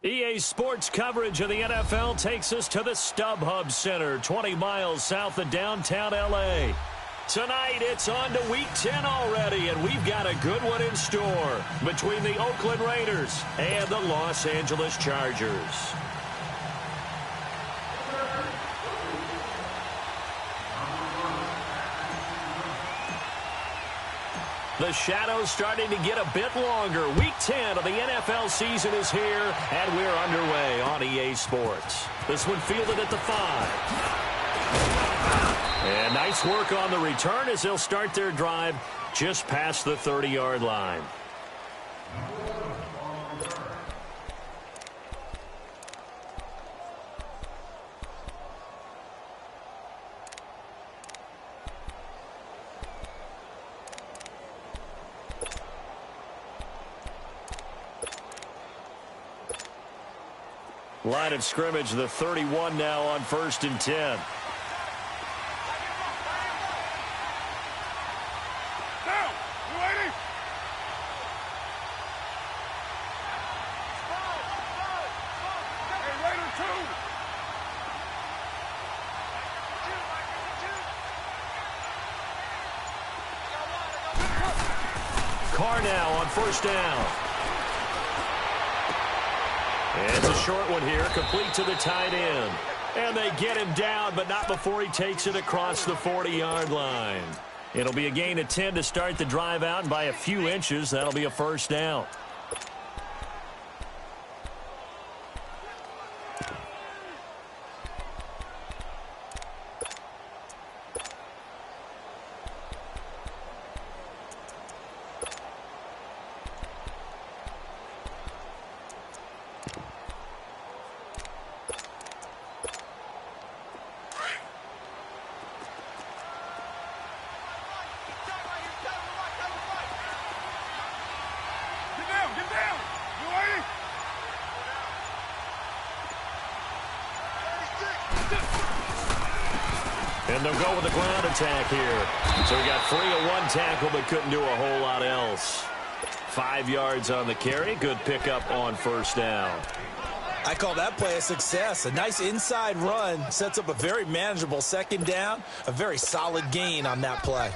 EA Sports coverage of the NFL takes us to the StubHub Center, 20 miles south of downtown L.A. Tonight, it's on to Week 10 already, and we've got a good one in store between the Oakland Raiders and the Los Angeles Chargers. The shadow's starting to get a bit longer. Week 10 of the NFL season is here, and we're underway on EA Sports. This one fielded at the 5. And nice work on the return as they'll start their drive just past the 30-yard line. Line of scrimmage, the 31 now on 1st and 10. Down. You ready? Hey, Raider 2. Carr now on 1st down. It's a short one here, complete to the tight end. And they get him down, but not before he takes it across the 40-yard line. It'll be a gain of 10 to start the drive out, and by a few inches, that'll be a 1st down. And they'll go with the ground attack here. So we got 3 of 1 tackle, but couldn't do a whole lot else. 5 yards on the carry. Good pickup on 1st down. I call that play a success. A nice inside run sets up a very manageable 2nd down. A very solid gain on that play.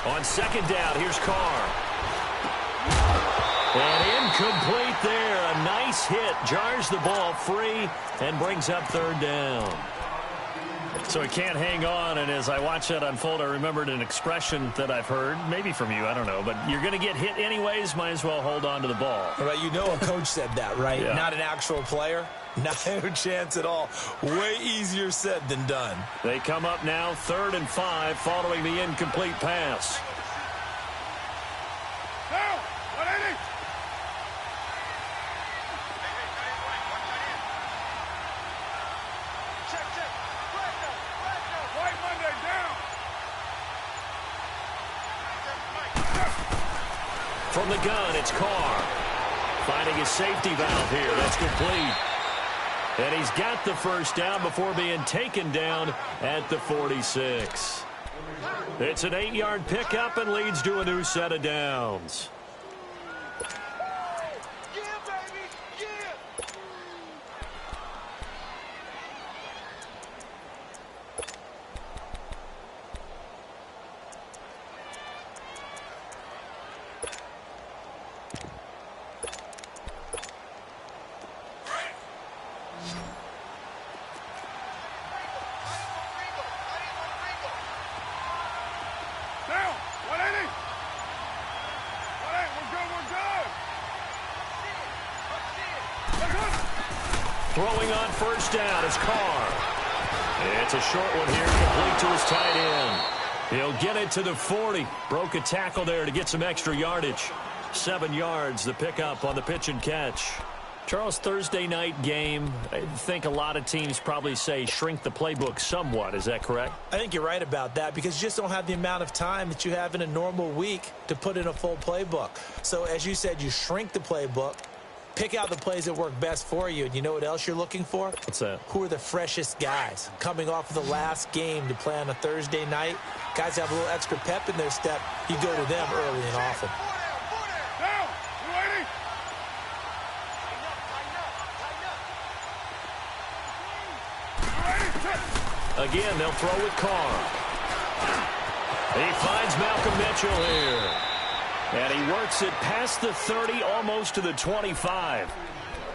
On 2nd down, here's Carr. And incomplete there. A nice hit. Jars the ball free and brings up 3rd down. So he can't hang on, and as I watch that unfold, I remembered an expression that I've heard, maybe from you, I don't know, but you're going to get hit anyways, might as well hold on to the ball. Right, you know a coach said that, right? Yeah. Not an actual player. No chance at all. Way easier said than done. They come up now 3rd and 5 following the incomplete pass. Down. 180. Check. White Monday down. From the gun, it's Carr. Finding his safety valve here. That's complete. And he's got the 1st down before being taken down at the 46. It's an 8-yard pickup and leads to a new set of downs. Throwing on 1st down is Carr. It's a short one here, complete to his tight end. He'll get it to the 40. Broke a tackle there to get some extra yardage. 7 yards, the pickup on the pitch and catch. Charles, Thursday night game, I think a lot of teams probably say shrink the playbook somewhat. Is that correct? I think you're right about that because you just don't have the amount of time that you have in a normal week to put in a full playbook. So as you said, you shrink the playbook, pick out the plays that work best for you. And you know what else you're looking for? What's that? Who are the freshest guys coming off of the last game to play on a Thursday night? Guys have a little extra pep in their step. You go to them early and often. Down! You waiting? Again, they'll throw with Carr. He finds Malcolm Mitchell here. And he works it past the 30, almost to the 25.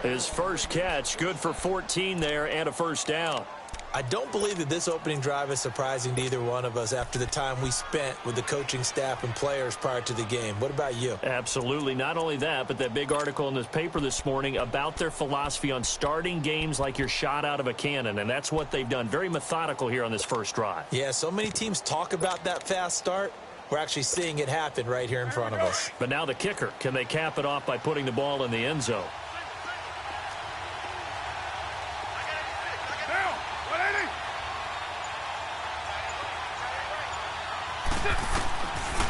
His first catch, good for 14 there and a first down. I don't believe that this opening drive is surprising to either one of us after the time we spent with the coaching staff and players prior to the game. What about you? Absolutely. Not only that, but that big article in this paper this morning about their philosophy on starting games like you're shot out of a cannon, and that's what they've done. Very methodical here on this first drive. Yeah, so many teams talk about that fast start. We're actually seeing it happen right here in front of us. But now the kicker. Can they cap it off by putting the ball in the end zone?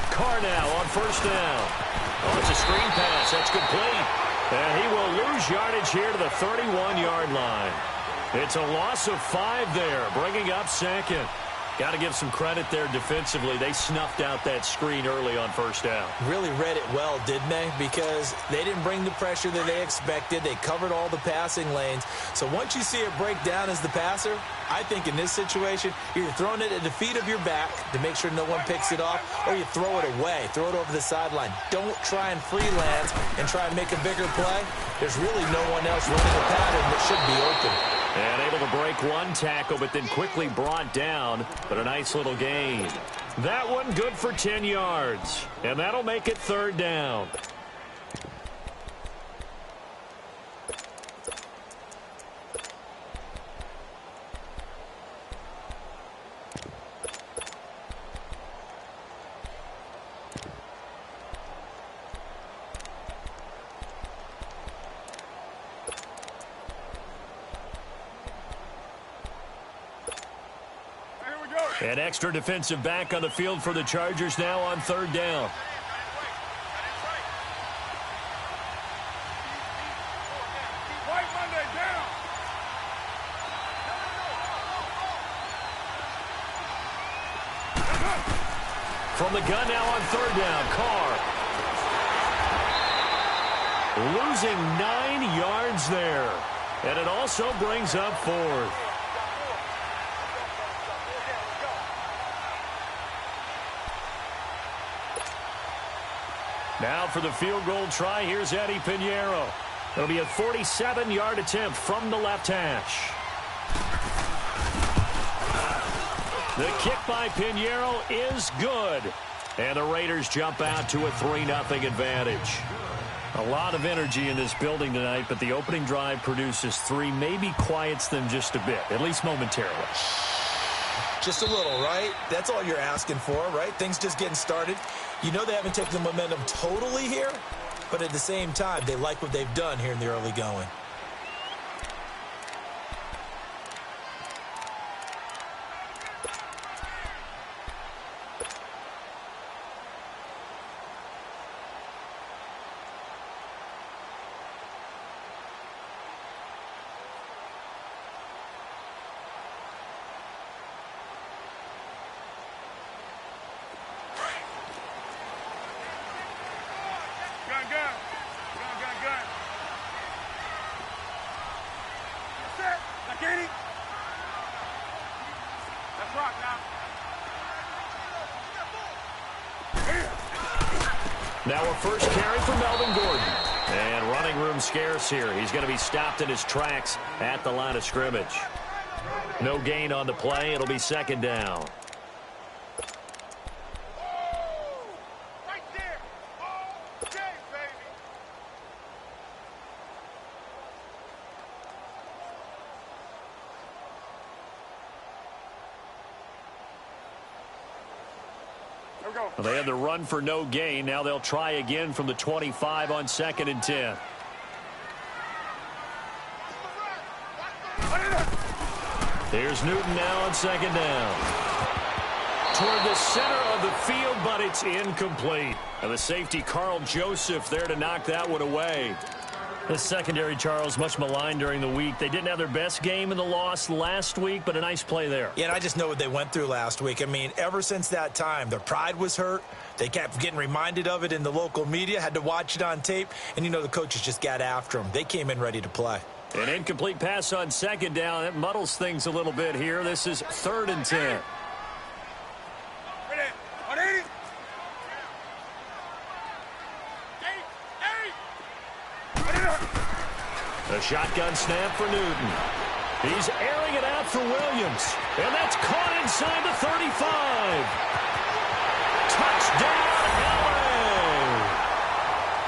Carr now on first down. Oh, it's a screen pass. That's complete. And he will lose yardage here to the 31-yard line. It's a loss of 5 there, bringing up second. Got to give some credit there defensively. They snuffed out that screen early on first down. Really read it well, didn't they? Because they didn't bring the pressure that they expected. They covered all the passing lanes. So once you see it break down as the passer, I think in this situation, you're throwing it at the feet of your back to make sure no one picks it off, or you throw it away. Throw it over the sideline. Don't try and freelance and try and make a bigger play. There's really no one else running the pattern that should be open. And able to break one tackle, but then quickly brought down. But a nice little gain. That one good for 10 yards. And that'll make it third down. An extra defensive back on the field for the Chargers now on third down. White Monday down. From the gun now on third down, Carr. Losing 9 yards there. And it also brings up fourth. Now for the field goal try, here's Eddie Piñeiro. It'll be a 47-yard attempt from the left hash. The kick by Piñeiro is good. And the Raiders jump out to a 3-0 advantage. A lot of energy in this building tonight, but the opening drive produces 3, maybe quiets them just a bit, at least momentarily. Just a little, right? That's all you're asking for, right? Things just getting started. You know they haven't taken the momentum totally here, but at the same time, they like what they've done here in the early going. Now a first carry for Melvin Gordon. And running room scarce here. He's going to be stopped in his tracks at the line of scrimmage. No gain on the play. It'll be second down. Well, they had the run for no gain. Now they'll try again from the 25 on 2nd and 10. Here's Newton now on second down. Toward the center of the field, but it's incomplete. And the safety, Carl Joseph, there to knock that one away. This secondary, Charles, much maligned during the week. They didn't have their best game in the loss last week, but a nice play there. Yeah, and I just know what they went through last week. I mean, ever since that time, their pride was hurt. They kept getting reminded of it in the local media, had to watch it on tape, and, you know, the coaches just got after them. They came in ready to play. An incomplete pass on second down. That muddles things a little bit here. This is 3rd and 10. A shotgun snap for Newton. He's airing it out for Williams. And that's caught inside the 35. Touchdown, LA!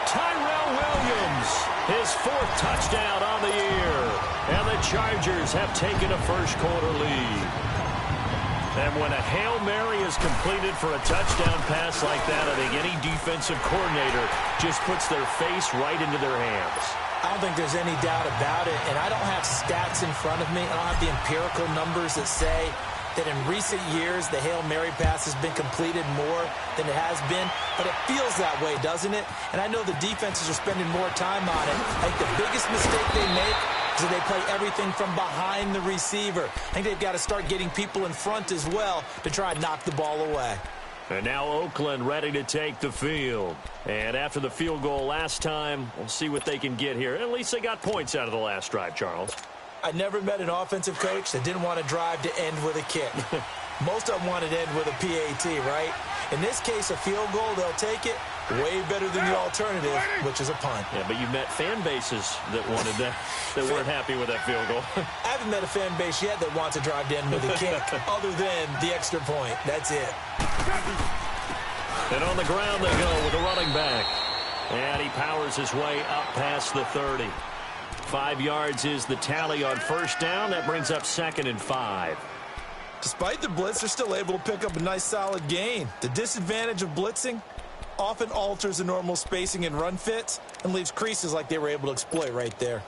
Tyrell Williams, his 4th touchdown on the year. And the Chargers have taken a first-quarter lead. And when a Hail Mary is completed for a touchdown pass like that, I think any defensive coordinator just puts their face right into their hands. I don't think there's any doubt about it, and I don't have stats in front of me. I don't have the empirical numbers that say that in recent years the Hail Mary pass has been completed more than it has been, but it feels that way, doesn't it? And I know the defenses are spending more time on it. I think the biggest mistake they make is that they play everything from behind the receiver. I think they've got to start getting people in front as well to try and knock the ball away. And now Oakland ready to take the field. And after the field goal last time, we'll see what they can get here. At least they got points out of the last drive, Charles. I never met an offensive coach that didn't want to drive to end with a kick. Most of them wanted to end with a PAT, right? In this case, a field goal, they'll take it. Way better than the alternative, which is a punt. Yeah, but you've met fan bases that wanted that, that weren't happy with that field goal. I haven't met a fan base yet that wants to drive to end with a kick, other than the extra point. That's it. And on the ground they go with the running back. And he powers his way up past the 30. 5 yards is the tally on first down. That brings up 2nd and 5. Despite the blitz, they're still able to pick up a nice solid gain. The disadvantage of blitzing often alters the normal spacing and run fits and leaves creases like they were able to exploit right there.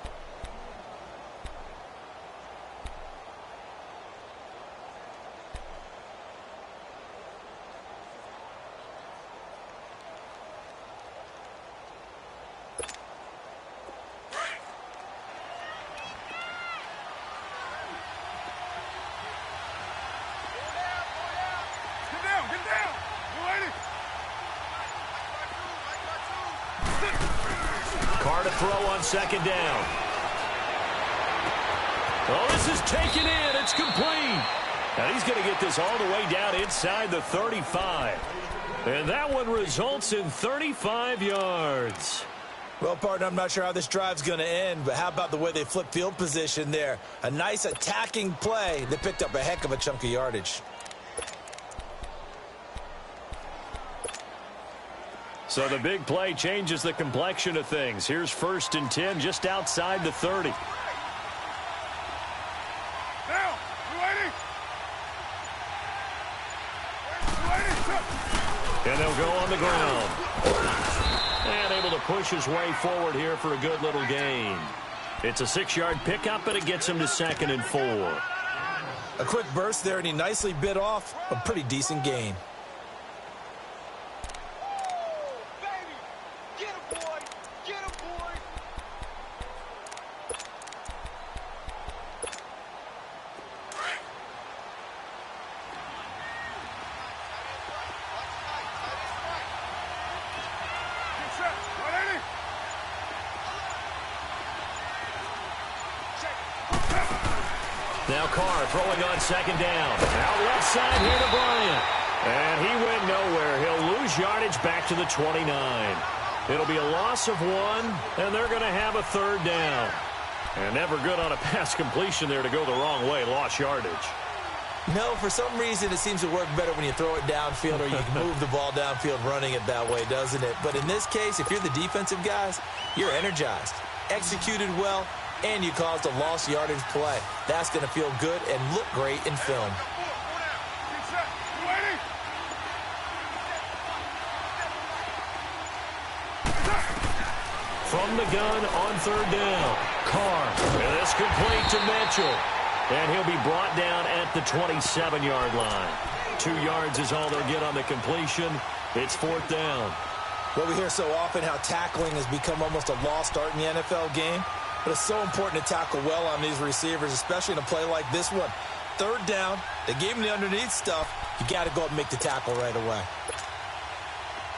Carr to throw on second down. Oh, this is taken in. It's complete. And he's going to get this all the way down inside the 35. And that one results in 35 yards. Well, partner, I'm not sure how this drive's going to end, but how about the way they flip field position there? A nice attacking play that picked up a heck of a chunk of yardage. So the big play changes the complexion of things. Here's 1st and 10 just outside the 30. Down. You ready? And they'll go on the ground. And able to push his way forward here for a good little gain. It's a 6-yard pickup, and it gets him to 2nd and 4. A quick burst there, and he nicely bit off a pretty decent gain. Now Carr throwing on second down. Out left side here to Bryant. And he went nowhere. He'll lose yardage back to the 29. It'll be a loss of 1, and they're going to have a 3rd down. And never good on a pass completion there to go the wrong way. Lost yardage. No, for some reason it seems to work better when you throw it downfield or you can move the ball downfield running it that way, doesn't it? But in this case, if you're the defensive guys, you're energized, executed well, and you caused a lost yardage play. That's going to feel good and look great in film. from the gun on third down. Carr, and this complete to Mitchell. And he'll be brought down at the 27-yard line. 2 yards is all they'll get on the completion. It's fourth down. Well, we hear so often how tackling has become almost a lost art in the NFL game. But it's so important to tackle well on these receivers, especially in a play like this one. Third down, they gave him the underneath stuff. You got to go up and make the tackle right away.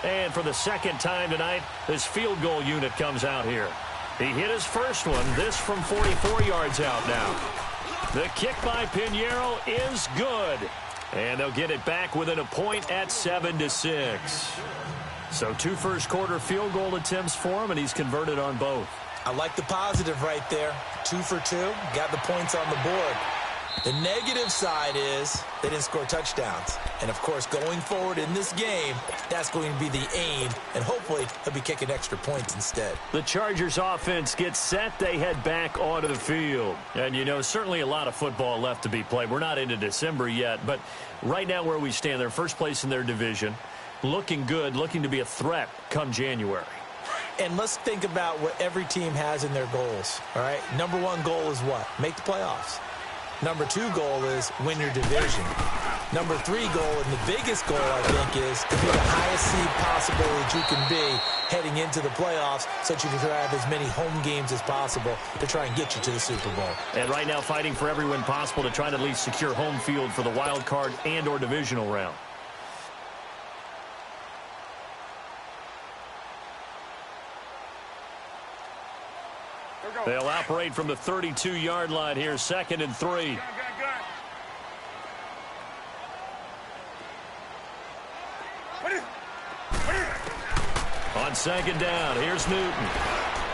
And for the second time tonight, this field goal unit comes out here. He hit his first one, this from 44 yards out now. The kick by Pinheiro is good. And they'll get it back within a point at 7-6. So 2 first-quarter field goal attempts for him, and he's converted on both. I like the positive right there. 2 for 2, got the points on the board. The negative side is they didn't score touchdowns. And, of course, going forward in this game, that's going to be the aim. And hopefully he'll be kicking extra points instead. The Chargers offense gets set. They head back onto the field. And, you know, certainly a lot of football left to be played. We're not into December yet. But right now where we stand, they're first place in their division. Looking good, looking to be a threat come January. And let's think about what every team has in their goals. All right, number 1 goal is what? Make the playoffs. Number 2 goal is win your division. Number 3 goal, and the biggest goal, I think, is to be the highest seed possible that you can be heading into the playoffs so that you can have as many home games as possible to try and get you to the Super Bowl. And right now fighting for every win possible to try to at least secure home field for the wild card and or divisional round. They'll operate from the 32-yard line here, 2nd and 3. On 2nd down, here's Newton.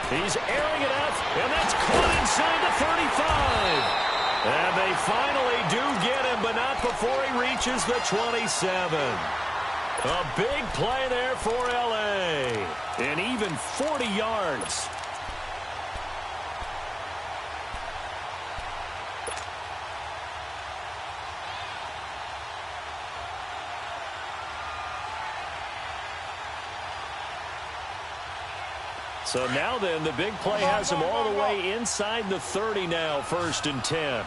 He's airing it out, and that's caught inside the 35. And they finally do get him, but not before he reaches the 27. A big play there for L.A. And even 40 yards. So now then, the big play has him all the way inside the 30 now, 1st and 10.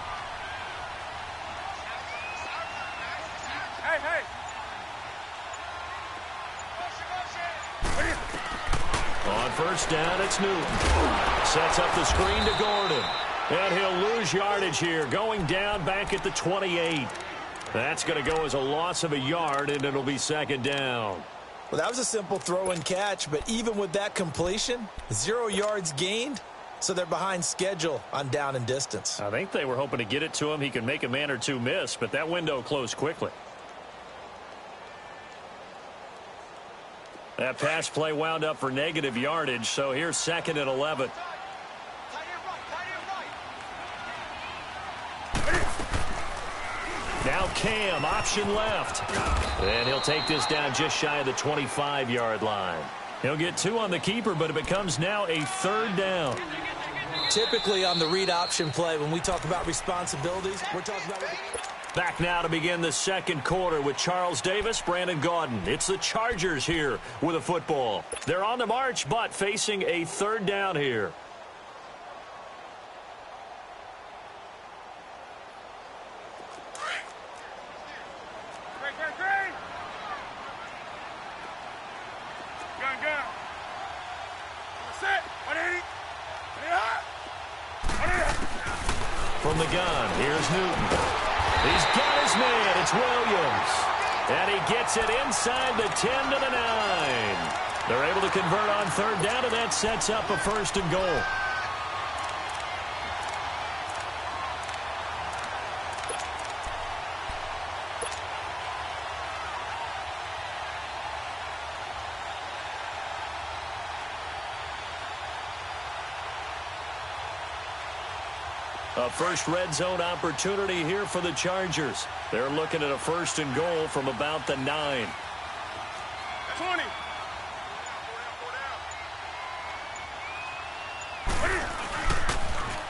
On 1st down, it's Newton. Sets up the screen to Gordon. And he'll lose yardage here, going down back at the 28. That's going to go as a loss of a yard, and it'll be 2nd down. Well, that was a simple throw and catch, but even with that completion, 0 yards gained, so they're behind schedule on down and distance. I think they were hoping to get it to him. He could make a man or two miss, but that window closed quickly. That pass play wound up for negative yardage, so here's 2nd and 11. Now Cam, option left. And he'll take this down just shy of the 25-yard line. He'll get 2 on the keeper, but it becomes now a 3rd down. Typically on the read option play, when we talk about responsibilities, we're talking about... Back now to begin the 2nd quarter with Charles Davis, Brandon Gaudin. It's the Chargers here with a football. They're on the march, but facing a 3rd down here. From the gun, here's Newton. He's got his man. It's Williams. And he gets it inside the 10 to the 9. They're able to convert on 3rd down, and that sets up a 1st and goal. A first red zone opportunity here for the Chargers. They're looking at a 1st and goal from about the 9. 20.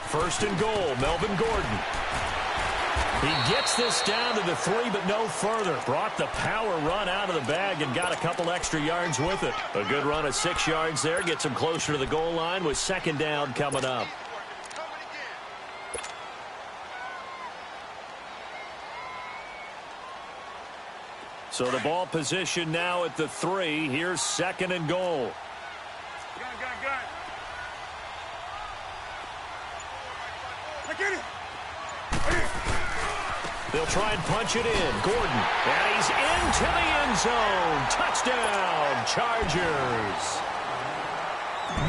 First and goal, Melvin Gordon. He gets this down to the 3, but no further. Brought the power run out of the bag and got a couple extra yards with it. A good run of 6 yards there gets him closer to the goal line with second down coming up. So the ball position now at the 3. Here's second and goal. Gun. I get it. They'll try and punch it in. Gordon. And he's into the end zone. Touchdown, Chargers.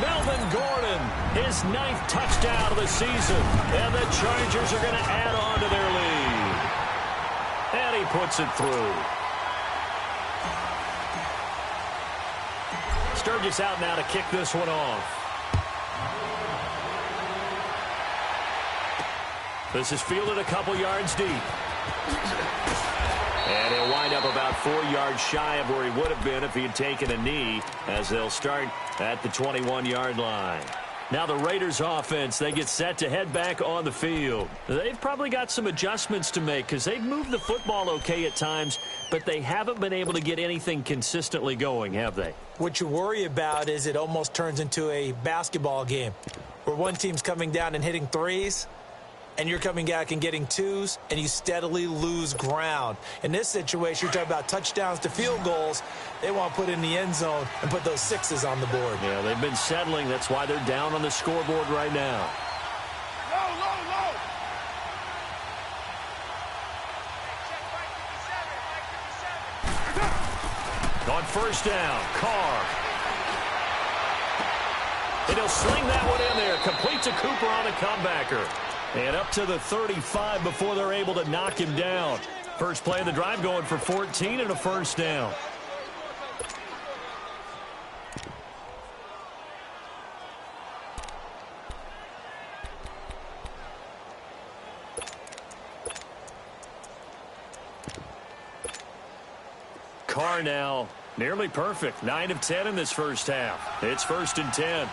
Melvin Gordon, his 9th touchdown of the season. And the Chargers are going to add on to their lead. And he puts it through. Sturgis out now to kick this one off. This is fielded a couple yards deep. And he'll wind up about 4 yards shy of where he would have been if he had taken a knee, as they'll start at the 21-yard line. Now the Raiders offense, they get set to head back on the field. They've probably got some adjustments to make because they've moved the football okay at times, but they haven't been able to get anything consistently going, have they? What you worry about is it almost turns into a basketball game where one team's coming down and hitting threes, and you're coming back and getting twos, and you steadily lose ground. In this situation, you're talking about touchdowns to field goals. They want to put in the end zone and put those 6s on the board. Yeah, they've been settling. That's why they're down on the scoreboard right now. Low. On first down, Carr. And he'll sling that one in there. Complete to Cooper on the comebacker. And up to the 35 before they're able to knock him down. First play of the drive going for 14 and a first down. Carr now nearly perfect. 9 of 10 in this first half. It's first and 10.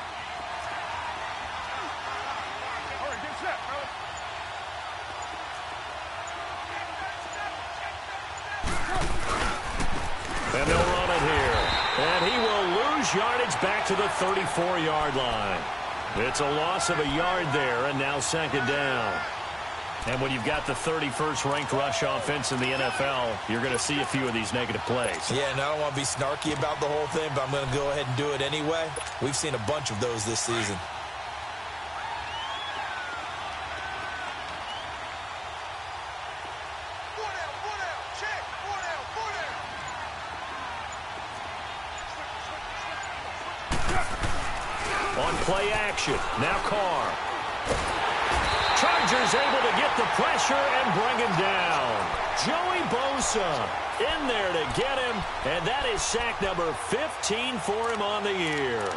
And they'll run it here. And he will lose yardage back to the 34-yard line. It's a loss of a yard there, and now second down. And when you've got the 31st ranked rush offense in the NFL, you're going to see a few of these negative plays. Yeah, and I don't want to be snarky about the whole thing, but I'm going to go ahead and do it anyway. We've seen a bunch of those this season. On play action, now Carr. Chargers able to get the pressure and bring him down. Joey Bosa in there to get him, and that is sack number 15 for him on the year.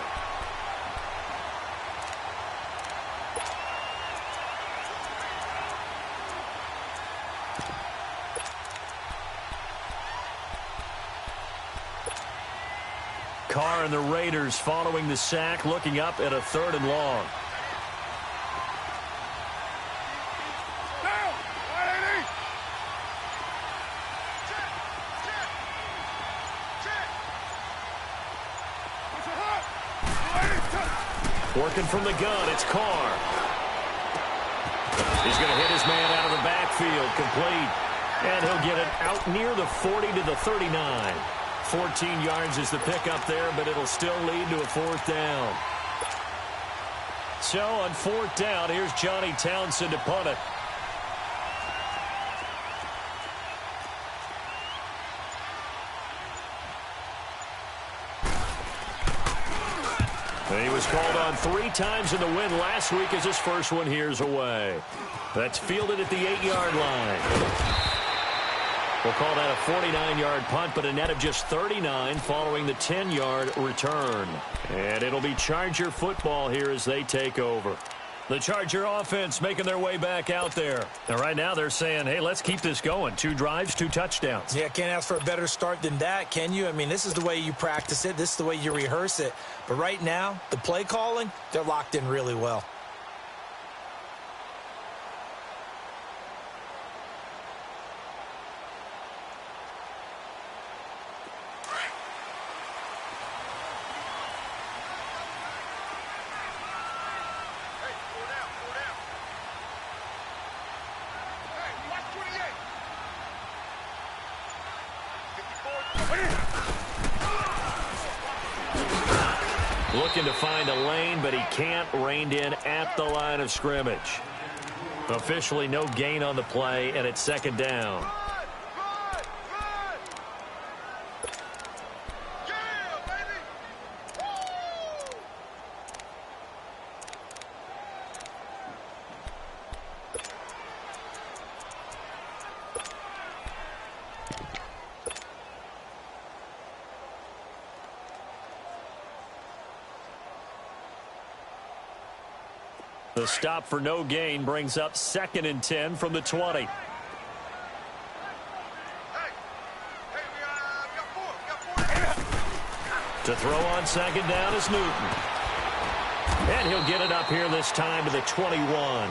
Carr and the Raiders following the sack, looking up at a 3rd and long. Working from the gun, it's Carr. He's going to hit his man out of the backfield, complete. And he'll get it out near the 40 to the 39. 14 yards is the pickup there, but it'll still lead to a 4th down. So on 4th down, here's Johnny Townsend to punt it. He was called on 3 times in the win last week as his first one here's away. That's fielded at the 8-yard line. We'll call that a 49-yard punt, but a net of just 39 following the 10-yard return. And it'll be Charger football here as they take over. The Charger offense making their way back out there. And right now they're saying, hey, let's keep this going. 2 drives, 2 touchdowns. Yeah, can't ask for a better start than that, can you? I mean, this is the way you practice it. This is the way you rehearse it. But right now, the play calling, they're locked in really well. Looking to find a lane, but he can't. Reined in at the line of scrimmage. Officially no gain on the play, and it's second down. The stop for no gain brings up 2nd and 10 from the 20. To throw on second down is Newton. And he'll get it up here this time to the 21.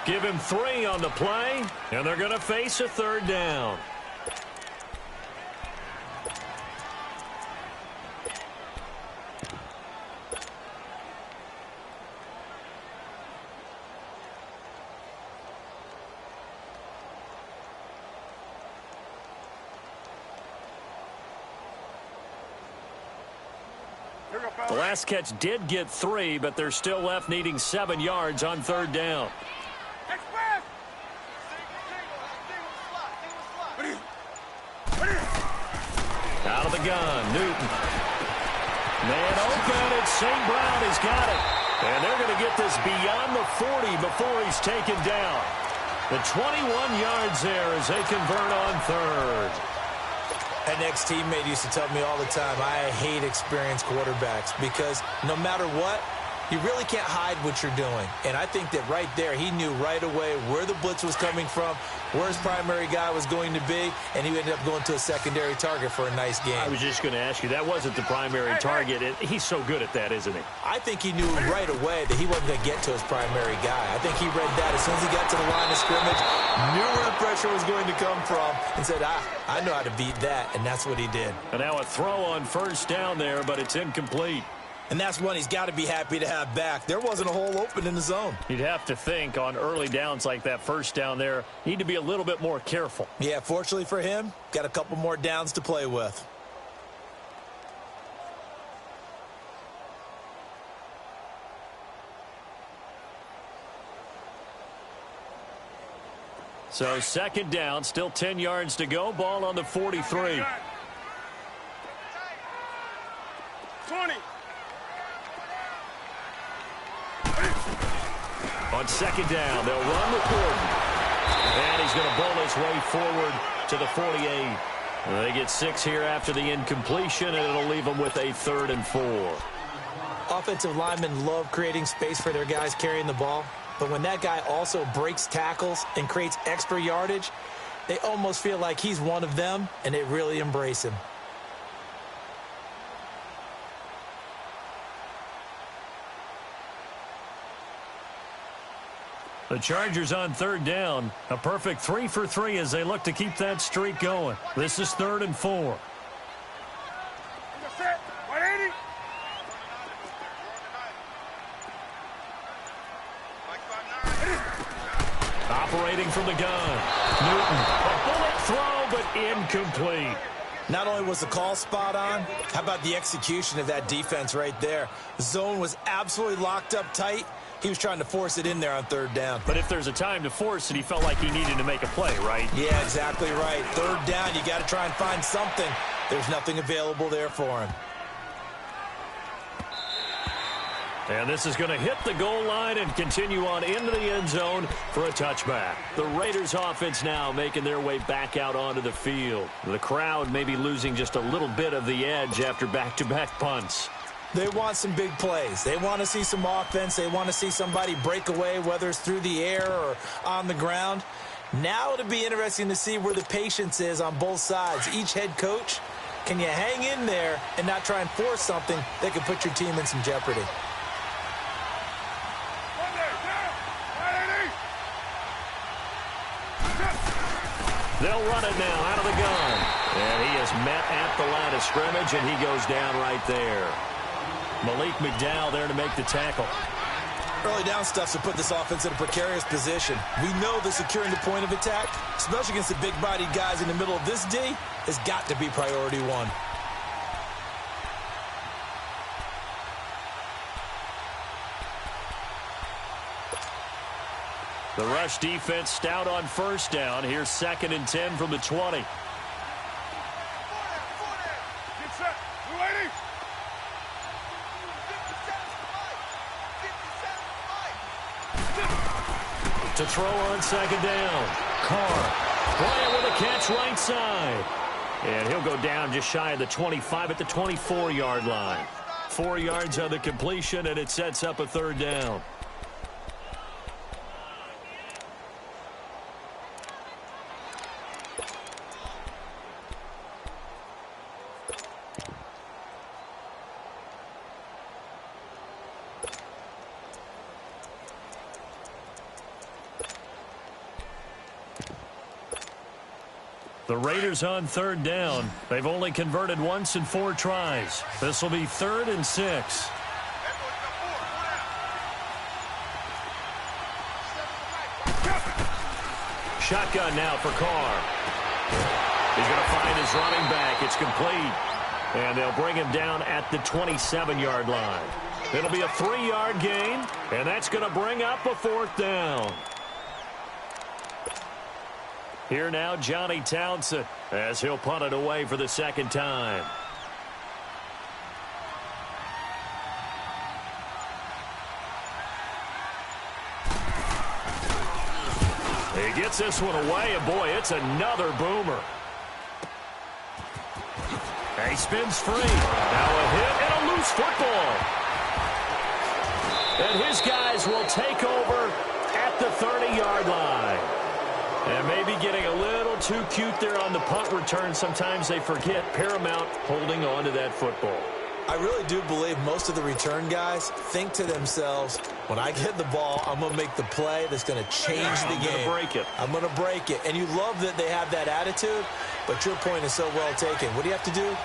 Give him 3 on the play, and they're going to face a third down. The last catch did get 3, but they're still left needing 7 yards on third down. Out of the gun, Newton. Man open, it's St. Brown. He's got it. And they're going to get this beyond the 40 before he's taken down. The 21 yards there as they convert on third. An ex-teammate used to tell me all the time, I hate experienced quarterbacks because no matter what, you really can't hide what you're doing. And I think that right there, he knew right away where the blitz was coming from, where his primary guy was going to be, and he ended up going to a secondary target for a nice game. I was just going to ask you, that wasn't the primary target. He's so good at that, isn't he? I think he knew right away that he wasn't going to get to his primary guy. I think he read that as soon as he got to the line of scrimmage, knew where the pressure was going to come from, and said, I know how to beat that, and that's what he did. And now a throw on first down there, but it's incomplete. And that's one he's got to be happy to have back. There wasn't a hole open in the zone. You'd have to think on early downs like that first down there, need to be a little bit more careful. Yeah, fortunately for him, got a couple more downs to play with. So second down, still 10 yards to go. Ball on the 43. 20. On second down, they'll run with Gordon. And he's going to bowl his way forward to the 48. They get 6 here after the incompletion, and it'll leave them with a 3rd and 4. Offensive linemen love creating space for their guys carrying the ball. But when that guy also breaks tackles and creates extra yardage, they almost feel like he's one of them, and they really embrace him. The Chargers on third down. A perfect 3 for 3 as they look to keep that streak going. This is 3rd and 4. Set. 180. Operating from the gun. Newton. A bullet throw, but incomplete. Not only was the call spot on, how about the execution of that defense right there? The zone was absolutely locked up tight. He was trying to force it in there on third down. But if there's a time to force it, he felt like he needed to make a play, right? Yeah, exactly right. Third down, you got to try and find something. There's nothing available there for him. And this is going to hit the goal line and continue on into the end zone for a touchback. The Raiders offense now making their way back out onto the field. The crowd may be losing just a little bit of the edge after back-to-back punts. They want some big plays. They want to see some offense. They want to see somebody break away, whether it's through the air or on the ground. Now it'll be interesting to see where the patience is on both sides. Each head coach, can you hang in there and not try and force something that could put your team in some jeopardy? They'll run it now out of the gun. And he is met at the line of scrimmage, and he goes down right there. Malik McDowell there to make the tackle. Early down stuff to put this offense in a precarious position. We know that securing the point of attack, especially against the big-bodied guys in the middle of this D, has got to be priority one. The rush defense stout on first down. Here's 2nd and 10 from the 20. Get set. You ready? To throw on 2nd down. Carr playing with a catch right side. And he'll go down just shy of the 25 at the 24-yard line. 4 yards on the completion, and it sets up a 3rd down. The Raiders on 3rd down. They've only converted once in 4 tries. This will be 3rd and 6. Shotgun now for Carr. He's going to find his running back. It's complete. And they'll bring him down at the 27-yard line. It'll be a 3-yard gain, and that's going to bring up a 4th down. Here now, Johnny Townsend, as he'll punt it away for the 2nd time. He gets this one away, and boy, it's another boomer. And he spins free. Now a hit and a loose football. And his guys will take over at the 30-yard line. And maybe getting a little too cute there on the punt return. Sometimes they forget paramount holding on to that football. I really do believe most of the return guys think to themselves, when I get the ball, I'm going to make the play that's going to change the game. I'm going to break it. I'm going to break it. And you love that they have that attitude, but your point is so well taken. What do you have to do?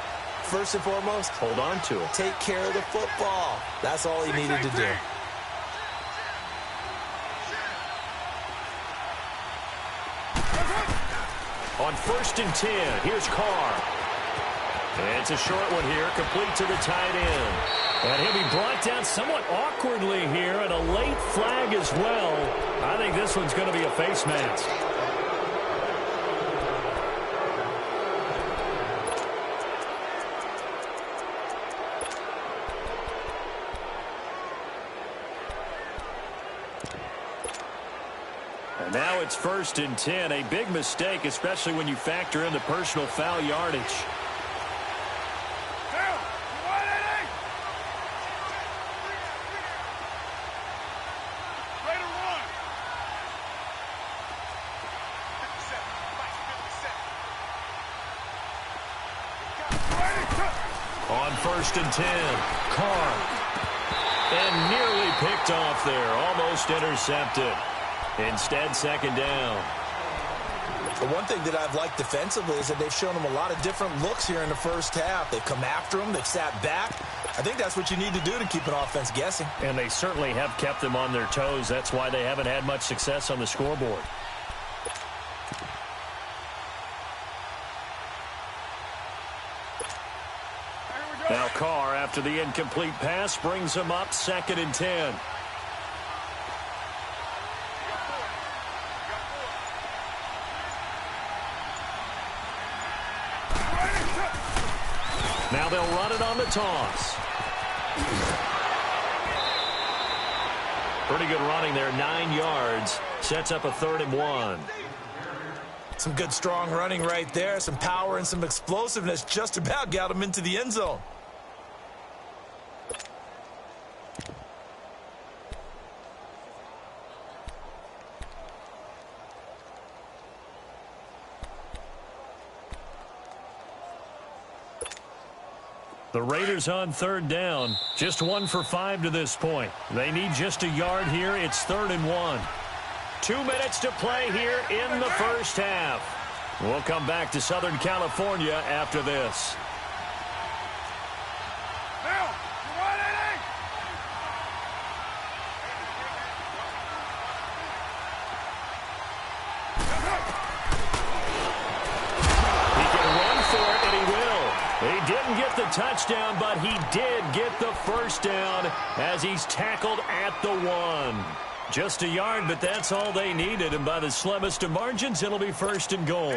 First and foremost, hold on to it. Take care of the football. That's all he needed to do. On 1st and 10, here's Carr. And it's a short one here, complete to the tight end. And he'll be brought down somewhat awkwardly here, and a late flag as well. I think this one's going to be a face mask. And now it's 1st and 10. A big mistake, especially when you factor in the personal foul yardage. On 1st and 10, Carr. And nearly picked off there, almost intercepted. Instead, 2nd down. The one thing that I've liked defensively is that they've shown him a lot of different looks here in the first half. They've come after him. They've sat back. I think that's what you need to do to keep an offense guessing. And they certainly have kept them on their toes. That's why they haven't had much success on the scoreboard. Now Carr, after the incomplete pass, brings him up 2nd and 10. Now they'll run it on the toss. Pretty good running there, 9 yards. Sets up a 3rd and 1. Some good strong running right there. Some power and some explosiveness just about got him into the end zone. The Raiders on 3rd down. Just 1 for 5 to this point. They need just a yard here. It's 3rd and 1. 2 minutes to play here in the first half. We'll come back to Southern California after this. He didn't get the touchdown, but he did get the first down as he's tackled at the 1. Just a yard, but that's all they needed. And by the slimmest of margins, it'll be 1st and goal.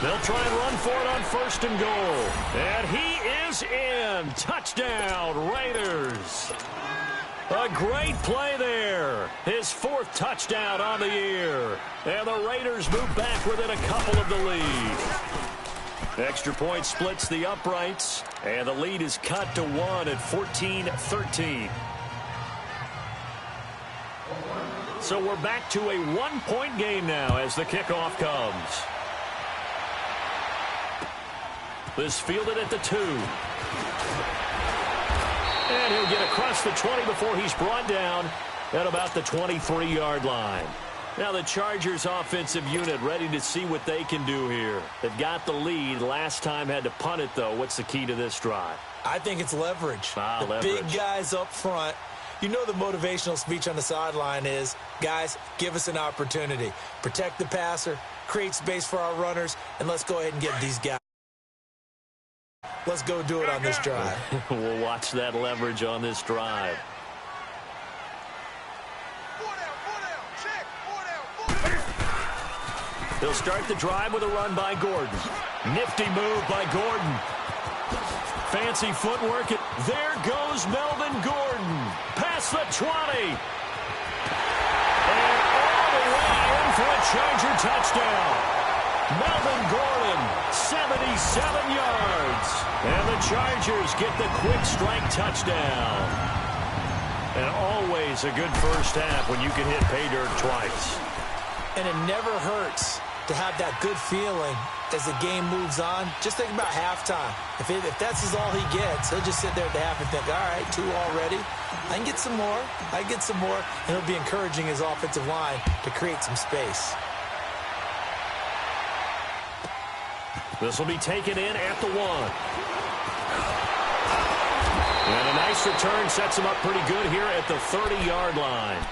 They'll try and run for it on 1st and goal. And he is in. Touchdown, Raiders. A great play there. His 4th touchdown on the year. And the Raiders move back within a couple of the lead. Extra point splits the uprights. And the lead is cut to 1 at 14-13. So we're back to a 1-point game now as the kickoff comes. This fielded at the 2. And he'll get across the 20 before he's brought down at about the 23-yard line. Now the Chargers offensive unit ready to see what they can do here. They've got the lead. Last time had to punt it, though. What's the key to this drive? I think it's leverage. Leverage. Big guys up front. You know the motivational speech on the sideline is, guys, give us an opportunity. Protect the passer, create space for our runners, and let's go ahead and get these guys. Let's go do it on this drive. We'll watch that leverage on this drive. They'll start the drive with a run by Gordon. Nifty move by Gordon. Fancy footwork. There goes Melvin Gordon. Past the 20. And all the way in for a Charger touchdown. Melvin Gordon, 77 yards. And the Chargers get the quick strike touchdown. And always a good first half when you can hit pay dirt twice. And it never hurts to have that good feeling as the game moves on. Just think about halftime. If that's all he gets, he'll just sit there at the half and think, all right, 2 already. I can get some more. I can get some more. And he'll be encouraging his offensive line to create some space. This will be taken in at the 1. And a nice return sets him up pretty good here at the 30-yard line.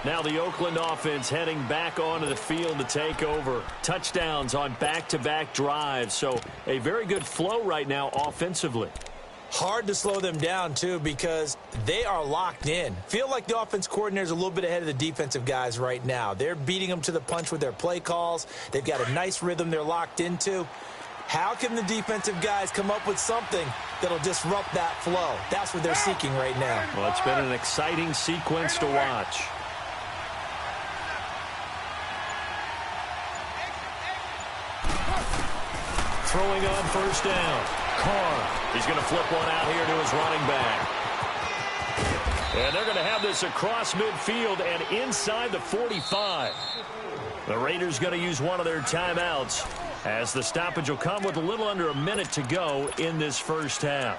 Now the Oakland offense heading back onto the field to take over. Touchdowns on back-to-back drives. So a very good flow right now offensively. Hard to slow them down, too, because they are locked in. Feel like the offense coordinator is a little bit ahead of the defensive guys right now. They're beating them to the punch with their play calls. They've got a nice rhythm they're locked into. How can the defensive guys come up with something that'll disrupt that flow? That's what they're seeking right now. Well, it's been an exciting sequence to watch. Throwing on first down. Carr. He's going to flip one out here to his running back. And they're going to have this across midfield and inside the 45. The Raiders going to use one of their timeouts as the stoppage will come with a little under a minute to go in this first half.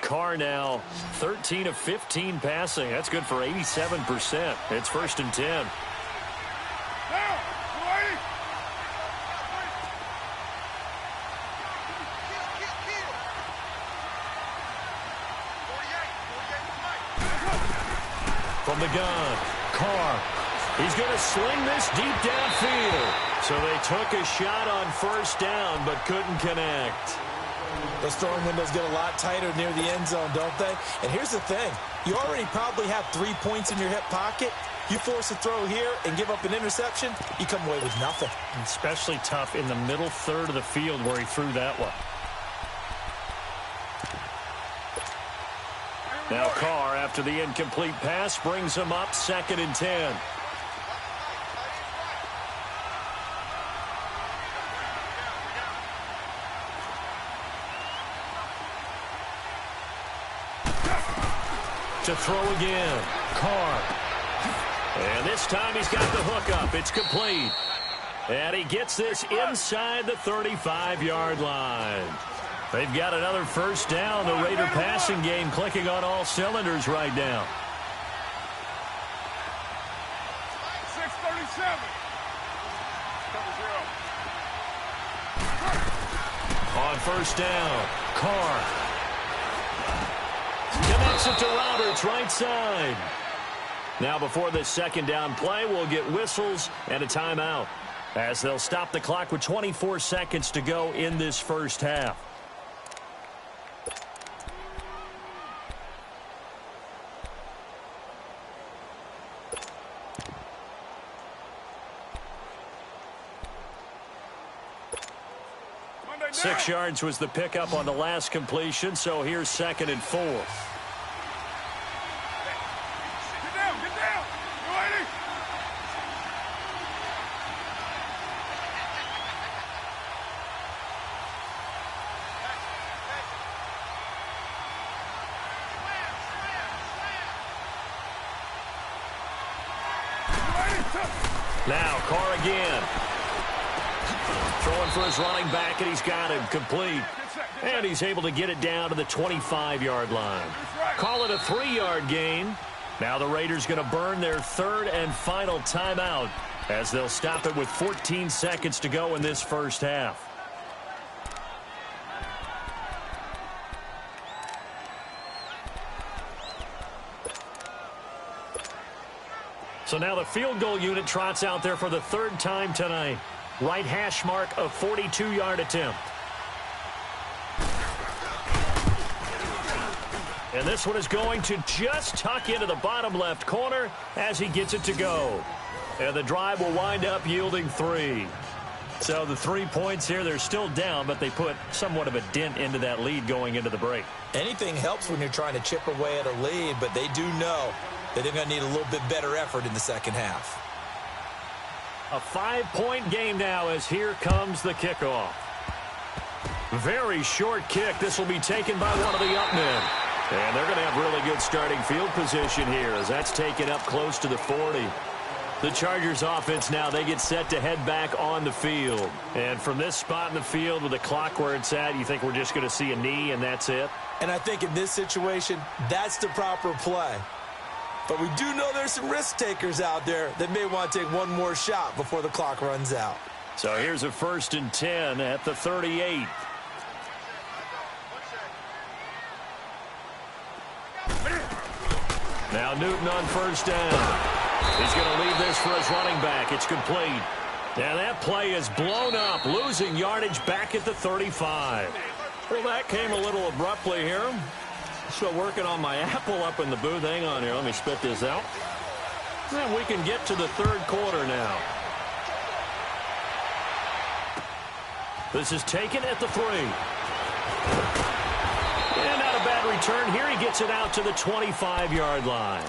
Carr now 13 of 15 passing. That's good for 87%. It's 1st and 10. From the gun, Carr. He's going to sling this deep downfield. So they took a shot on first down but couldn't connect. Those throwing windows get a lot tighter near the end zone, don't they? And here's the thing. You already probably have 3 points in your hip pocket. You force a throw here and give up an interception, you come away with nothing. Especially tough in the middle third of the field where he threw that one. Now Carr, after the incomplete pass, brings him up 2nd and 10. To throw again, Carr. And this time he's got the hook up. It's complete. And he gets this inside the 35-yard line. They've got another first down. The Raider passing game clicking on all cylinders right now. 6:36 On first down, Carr connects it to Roberts, right side. Now before this second down play, we'll get whistles and a timeout, as they'll stop the clock with 24 seconds to go in this first half. Monday down. 6 yards was the pickup on the last completion, so here's 2nd and 4. Get down, get down. You ready? Now Carr again. Throwing for his running back, and he's got him complete. And he's able to get it down to the 25-yard line. Call it a 3-yard gain. Now the Raiders going to burn their 3rd and final timeout, as they'll stop it with 14 seconds to go in this first half. So now the field goal unit trots out there for the 3rd time tonight. Right hash mark, a 42-yard attempt. And this one is going to just tuck into the bottom left corner as he gets it to go. And the drive will wind up yielding 3. So the 3 points here, they're still down, but they put somewhat of a dent into that lead going into the break. Anything helps when you're trying to chip away at a lead, but they do know that they're going to need a little bit better effort in the second half. A 5-point game now, as here comes the kickoff. Very short kick. This will be taken by one of the up men. And they're going to have really good starting field position here, as that's taken up close to the 40. The Chargers offense now, they get set to head back on the field. And from this spot in the field with the clock where it's at, you think we're just going to see a knee and that's it? And I think in this situation, that's the proper play. But we do know there's some risk takers out there that may want to take one more shot before the clock runs out. So here's a 1st and 10 at the 38. Now Newton on first down. He's going to leave this for his running back. It's complete. And that play is blown up, losing yardage back at the 35. Well, that came a little abruptly here. So working on my apple up in the booth. Hang on here. Let me spit this out. And we can get to the 3rd quarter now. This is taken at the 3. And not a bad return here. He gets it out to the 25-yard line.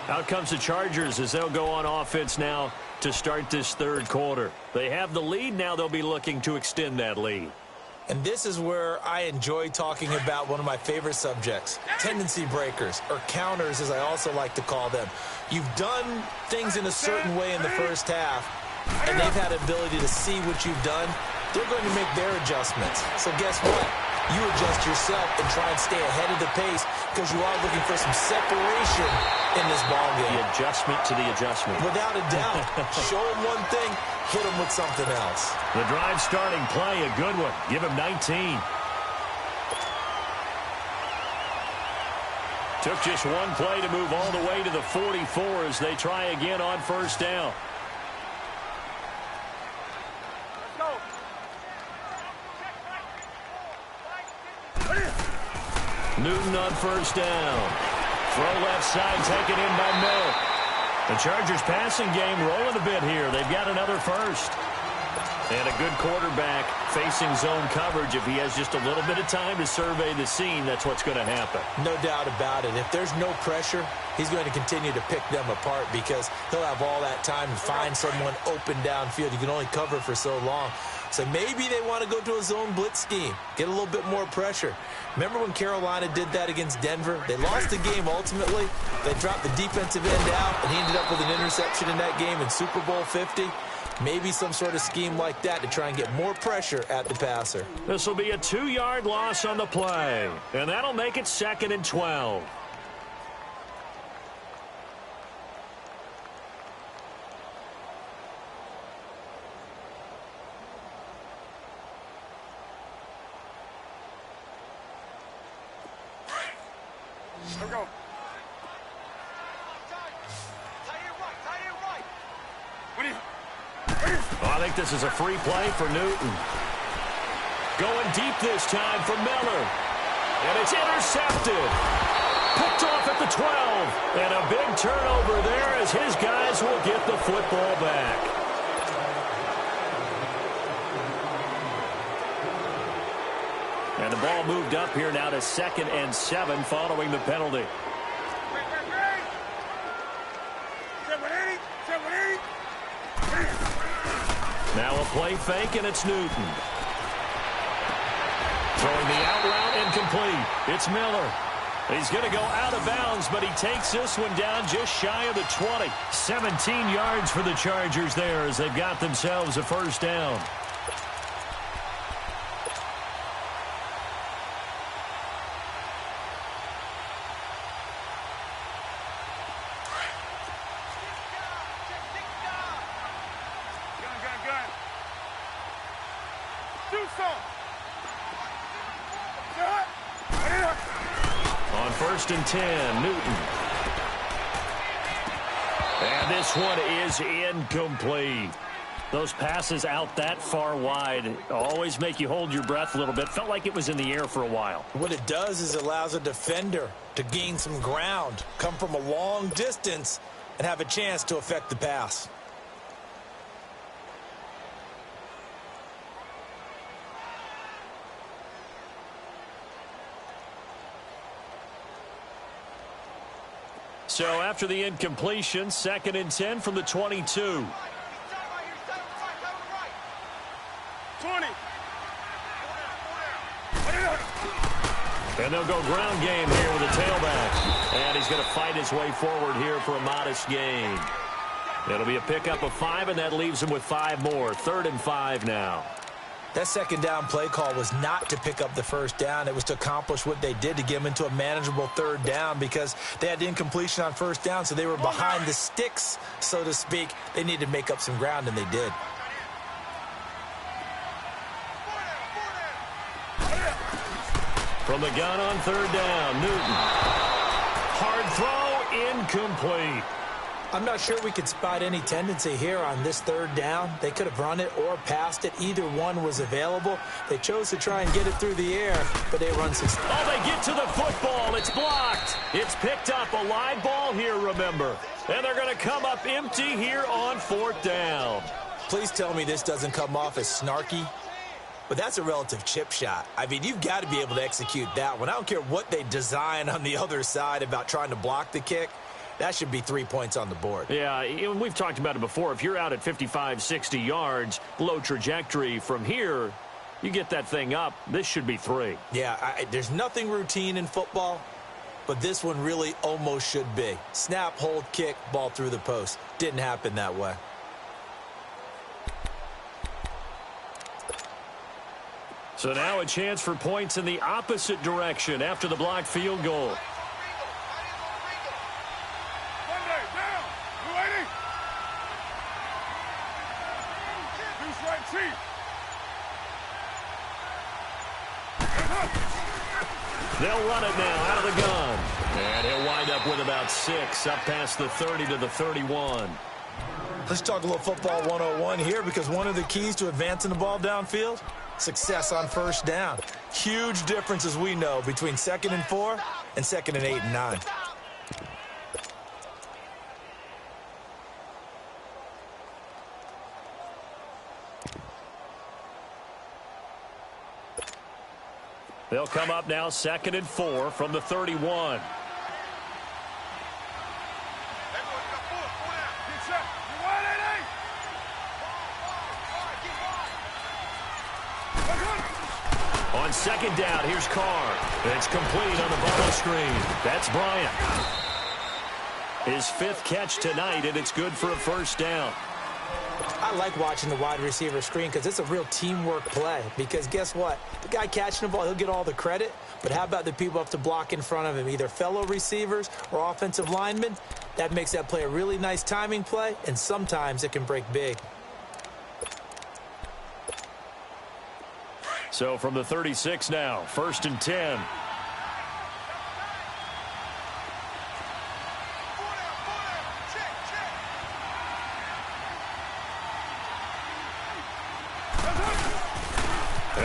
Out comes the Chargers as they'll go on offense now to start this 3rd quarter. They have the lead. Now they'll be looking to extend that lead. And this is where I enjoy talking about one of my favorite subjects, tendency breakers, or counters as I also like to call them. You've done things in a certain way in the first half, and they've had ability to see what you've done. They're going to make their adjustments. So guess what? You adjust yourself and try and stay ahead of the pace because you are looking for some separation in this ballgame. The adjustment to the adjustment. Without a doubt. Show them one thing, hit them with something else. The drive starting play, a good one. Give him 19. Took just one play to move all the way to the 44 as they try again on first down. Newton on first down. Throw left side, taken in by Mill. The Chargers passing game rolling a bit here. They've got another first. And a good quarterback facing zone coverage. If he has just a little bit of time to survey the scene, that's what's going to happen. No doubt about it. If there's no pressure, he's going to continue to pick them apart because he'll have all that time to find someone open downfield. You can only cover for so long. So maybe they want to go to a zone blitz scheme, get a little bit more pressure. Remember when Carolina did that against Denver? They lost the game ultimately. They dropped the defensive end out, and he ended up with an interception in that game in Super Bowl 50. Maybe some sort of scheme like that to try and get more pressure at the passer. This will be a 2-yard loss on the play, and that'll make it 2nd and 12. Here we go. Oh, I think this is a free play for Newton. Going deep this time for Miller. And it's intercepted. Picked off at the 12. And a big turnover there as his guys will get the football back. And the ball moved up here now to 2nd and 7 following the penalty. Now a play fake, and it's Newton. Throwing the out route incomplete. It's Miller. He's going to go out of bounds, but he takes this one down just shy of the 20. 17 yards for the Chargers there as they've got themselves a first down. On 1st and 10, Newton. And this one is incomplete. Those passes out that far wide always make you hold your breath a little bit. Felt like it was in the air for a while. What it does is allows a defender to gain some ground, come from a long distance, and have a chance to affect the pass. So after the incompletion, 2nd and 10 from the 22. 20. And they'll go ground game here with a tailback. And he's going to fight his way forward here for a modest gain. It'll be a pickup of 5, and that leaves him with 5 more. 3rd and 5 now. That 2nd down play call was not to pick up the first down. It was to accomplish what they did to get them into a manageable 3rd down because they had incompletion on 1st down, so they were behind the sticks, so to speak. They needed to make up some ground, and they did. From the gun on 3rd down, Newton. Hard throw, incomplete. I'm not sure we could spot any tendency here on this 3rd down. They could have run it or passed it. Either one was available. They chose to try and get it through the air, but they run some. Oh, they get to the football. It's blocked. It's picked up. A live ball here, remember. And they're going to come up empty here on 4th down. Please tell me this doesn't come off as snarky. But that's a relative chip shot. I mean, you've got to be able to execute that one. I don't care what they design on the other side about trying to block the kick. That should be 3 points on the board. Yeah, we've talked about it before. If you're out at 55, 60 yards, low trajectory from here, you get that thing up, this should be 3. Yeah, there's nothing routine in football, but this one really almost should be. Snap, hold, kick, ball through the post. Didn't happen that way. So now a chance for points in the opposite direction after the blocked field goal. They'll run it now out of the gun. And he'll wind up with about 6 up past the 30 to the 31. Let's talk a little football 101 here because one of the keys to advancing the ball downfield, success on 1st down. Huge difference, as we know, between 2nd and 4 and 2nd and 8 and 9. They'll come up now 2nd and 4 from the 31. On 2nd down, here's Carr. It's complete on the bubble screen. That's Bryant. His 5th catch tonight, and it's good for a 1st down. I like watching the wide receiver screen because it's a real teamwork play. Because guess what? The guy catching the ball, he'll get all the credit. But how about the people have to block in front of him, either fellow receivers or offensive linemen? That makes that play a really nice timing play, and sometimes it can break big. So from the 36 now, 1st and 10.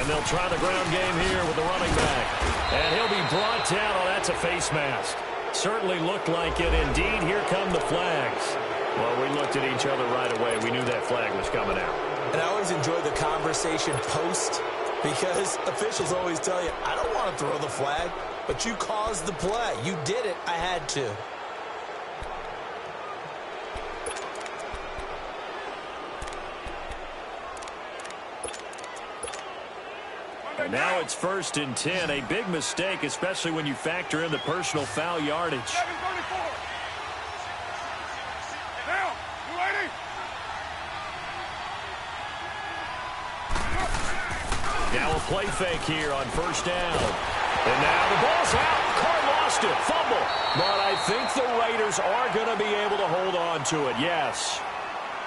And they'll try the ground game here with the running back. And he'll be brought down. Oh, that's a face mask. Certainly looked like it. Indeed, here come the flags. Well, we looked at each other right away. We knew that flag was coming out. And I always enjoy the conversation post because officials always tell you, I don't want to throw the flag, but you caused the play. You did it. I had to. And now it's 1st and 10. A big mistake, especially when you factor in the personal foul yardage. 7:34. Now, you ready? Now a play fake here on 1st down. And now the ball's out. Carr lost it. Fumble. But I think the Raiders are going to be able to hold on to it. Yes.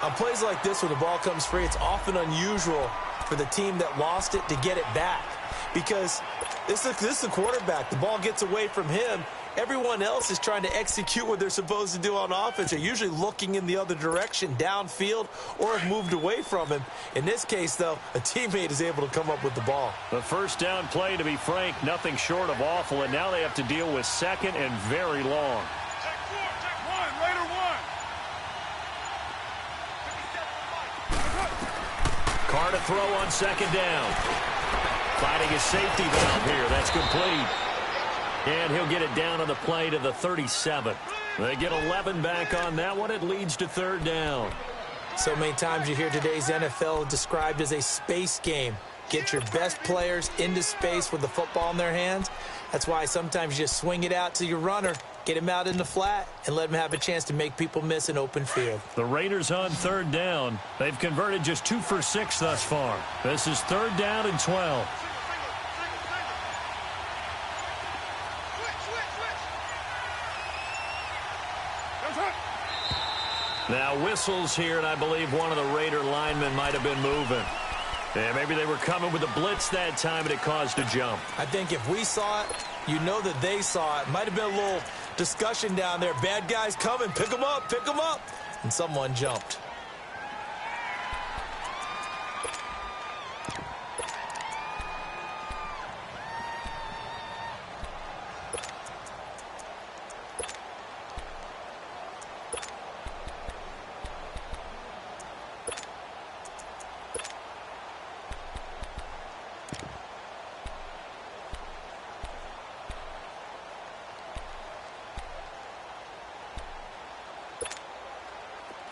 On plays like this where the ball comes free, it's often unusual for the team that lost it to get it back. Because this is the quarterback. The ball gets away from him. Everyone else is trying to execute what they're supposed to do on offense. They're usually looking in the other direction, downfield, or have moved away from him. In this case, though, a teammate is able to come up with the ball. The 1st down play, to be frank, nothing short of awful. And now they have to deal with 2nd and very long. Check 1, Raider 1. Carr to throw on 2nd down. Finding his safety valve here. That's complete. And he'll get it down on the play to the 37. They get 11 back on that one. It leads to 3rd down. So many times you hear today's NFL described as a space game. Get your best players into space with the football in their hands. That's why sometimes you just swing it out to your runner, get him out in the flat, and let him have a chance to make people miss an open field. The Raiders on 3rd down. They've converted just 2 for 6 thus far. This is 3rd down and 12. Now whistles here, and I believe one of the Raider linemen might have been moving. Yeah, maybe they were coming with a blitz that time, and it caused a jump. I think if we saw it, you know that they saw it. Might have been a little discussion down there. Bad guys coming. Pick them up. Pick them up. And someone jumped.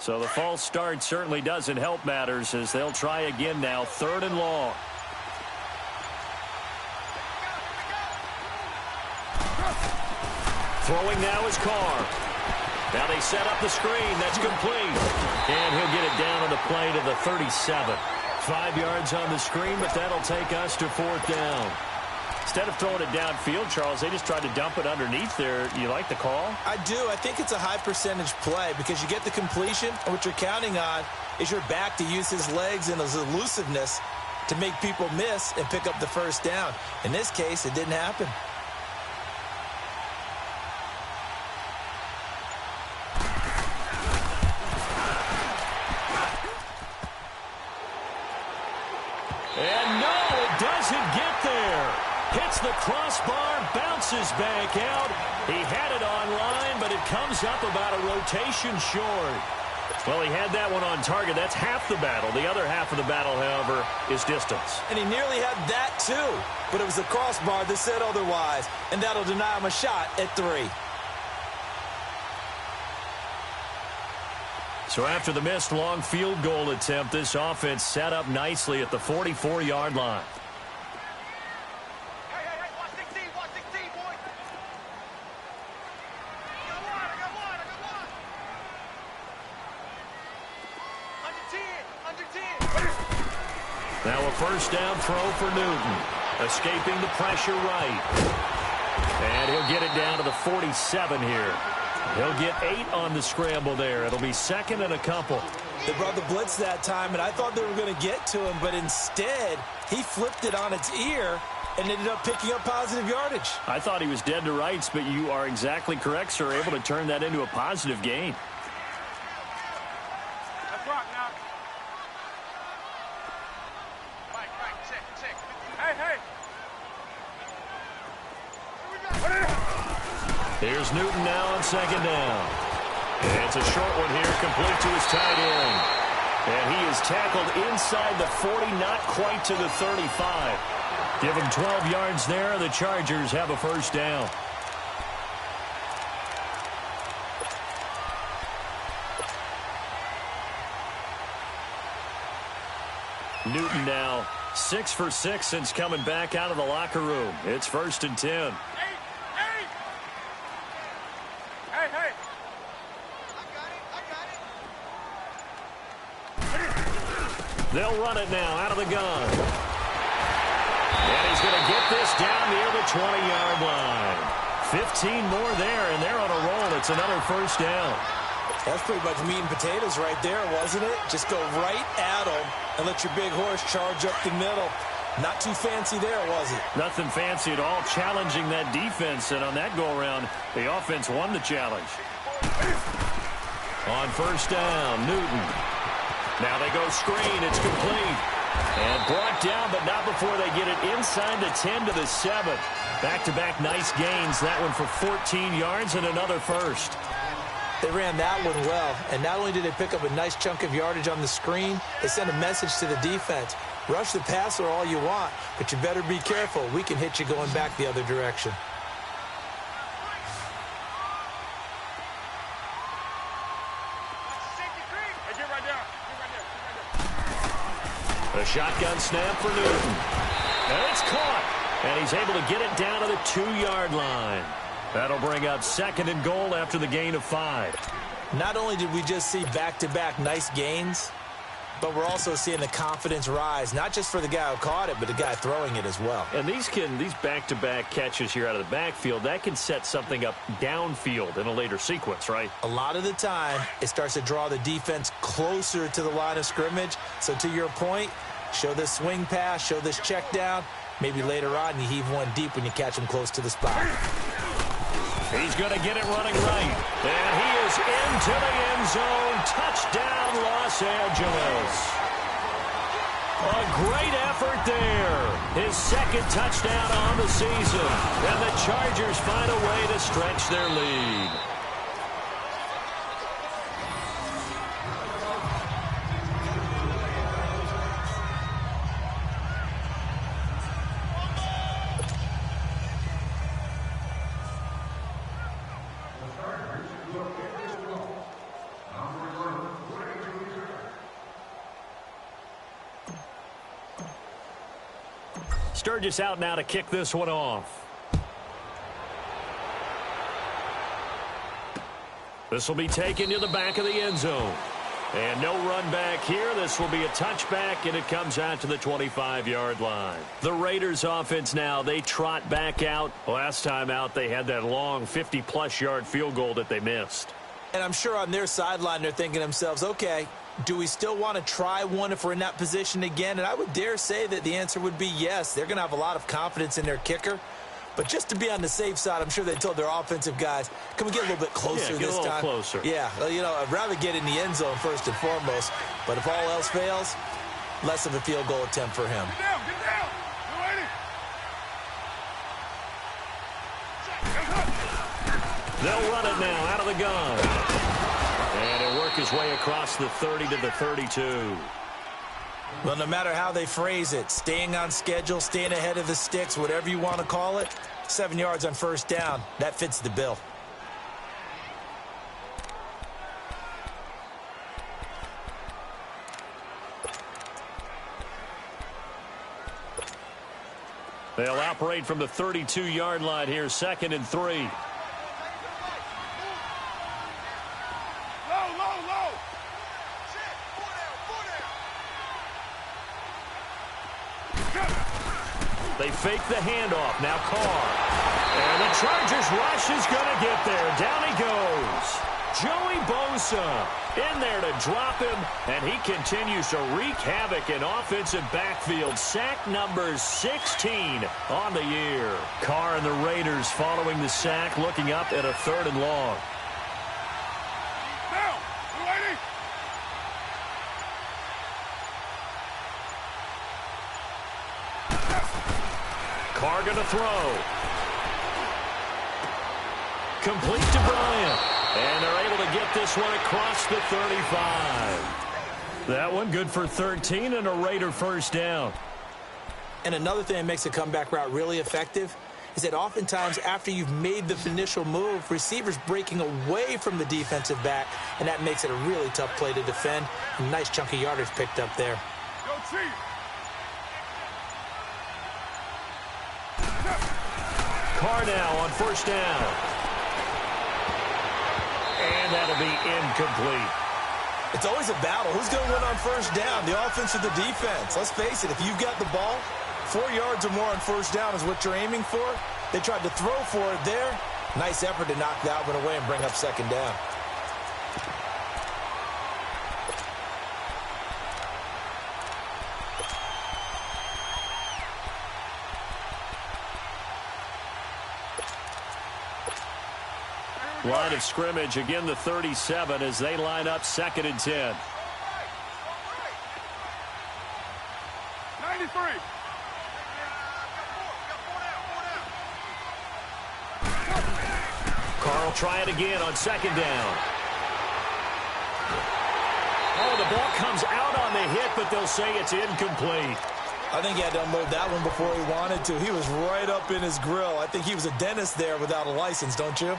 So the false start certainly doesn't help matters as they'll try again now, 3rd and long. Throwing now is Carr. Now they set up the screen. That's complete. And he'll get it down on the play to the 37. 5 yards on the screen, but that'll take us to 4th down. Instead of throwing it downfield, Charles, they just tried to dump it underneath there. You like the call? I do. I think it's a high percentage play because you get the completion, and what you're counting on is your back to use his legs and his elusiveness to make people miss and pick up the 1st down. In this case, it didn't happen. And no, it doesn't get there. Hits the crossbar, bounces back out. He had it on line, but it comes up about a rotation short. Well, he had that one on target. That's half the battle. The other half of the battle, however, is distance. And he nearly had that, too. But it was the crossbar that said otherwise, and that'll deny him a shot at 3. So after the missed long field goal attempt, this offense set up nicely at the 44-yard line. Now a 1st down throw for Newton. Escaping the pressure right. And he'll get it down to the 47 here. He'll get 8 on the scramble there. It'll be 2nd and a couple. They brought the blitz that time, and I thought they were going to get to him, but instead, he flipped it on its ear and ended up picking up positive yardage. I thought he was dead to rights, but you are exactly correct, sir. Able to turn that into a positive gain. Let's rock now. Right, check. Hey, hey. Here's Newton now on second down. And it's a short one here, complete to his tight end. And he is tackled inside the 40, not quite to the 35. Give him 12 yards there. The Chargers have a first down. Newton now 6 for 6 since coming back out of the locker room. It's 1st and 10. Hey, hey. They'll run it now out of the gun. And he's going to get this down near the 20-yard line. 15 more there, and they're on a roll. It's another first down. That's pretty much meat and potatoes right there, wasn't it? Just go right at them and let your big horse charge up the middle. Not too fancy there, was it? Nothing fancy at all, challenging that defense. And on that go-around, the offense won the challenge. On first down, Newton. Now they go screen. It's complete. And brought down, but not before they get it inside the 10 to the 7. Back-to-back nice gains. That one for 14 yards and another first. They ran that one well, and not only did they pick up a nice chunk of yardage on the screen, they sent a message to the defense. Rush the passer all you want, but you better be careful. We can hit you going back the other direction. Hey, get right down. A shotgun snap for Newton. And it's caught. And he's able to get it down to the 2-yard line. That'll bring up 2nd and goal after the gain of 5. Not only did we just see back-to-back nice gains, but we're also seeing the confidence rise, not just for the guy who caught it, but the guy throwing it as well. And these back-to-back catches here out of the backfield, that can set something up downfield in a later sequence, right? A lot of the time, it starts to draw the defense closer to the line of scrimmage. So to your point, show this swing pass, show this check down. Maybe later on you heave one deep when you catch him close to the spot. He's going to get it running right. And he is into the end zone. Touchdown, Los Angeles. A great effort there. His 2nd touchdown on the season. And the Chargers find a way to stretch their lead. Sturgis out now to kick this one off. This will be taken to the back of the end zone. And no run back here. This will be a touchback, and it comes out to the 25-yard line. The Raiders offense now, they trot back out. Last time out, they had that long 50-plus yard field goal that they missed. And I'm sure on their sideline they're thinking to themselves, okay, do we still want to try one if we're in that position again? And I would dare say that the answer would be yes. They're going to have a lot of confidence in their kicker. But just to be on the safe side, I'm sure they told their offensive guys, can we get a little bit closer this time? Closer. Yeah, you know, I'd rather get in the end zone first and foremost. But if all else fails, less of a field goal attempt for him. Get down. They'll run it now out of the gun. And he'll work his way across the 30 to the 32. Well, no matter how they phrase it, staying on schedule, staying ahead of the sticks, whatever you want to call it, 7 yards on first down, that fits the bill. They'll operate from the 32-yard line here, 2nd and 3. They fake the handoff. Now Carr. And the Chargers rush is going to get there. Down he goes. Joey Bosa in there to drop him. And he continues to wreak havoc in offensive backfield. Sack number 16 on the year. Carr and the Raiders following the sack, looking up at a 3rd and long. Carr going to throw. Complete to Bryant. And they're able to get this one across the 35. That one good for 13 and a Raider first down. And another thing that makes a comeback route really effective is that oftentimes after you've made the initial move, receivers breaking away from the defensive back, and that makes it a really tough play to defend. A nice chunk of yardage picked up there. Go Chief. Carr now on first down. And that'll be incomplete. It's always a battle. Who's going to win on first down, the offense or the defense? Let's face it, if you've got the ball, 4 yards or more on first down is what you're aiming for. They tried to throw for it there. Nice effort to knock that one away and bring up second down. Line of scrimmage, again the 37 as they line up 2nd and 10. 93. Carr will try it again on 2nd down. Oh, the ball comes out on the hit, but they'll say it's incomplete. I think he had to unload that one before he wanted to. He was right up in his grill. I think he was a dentist there without a license, don't you?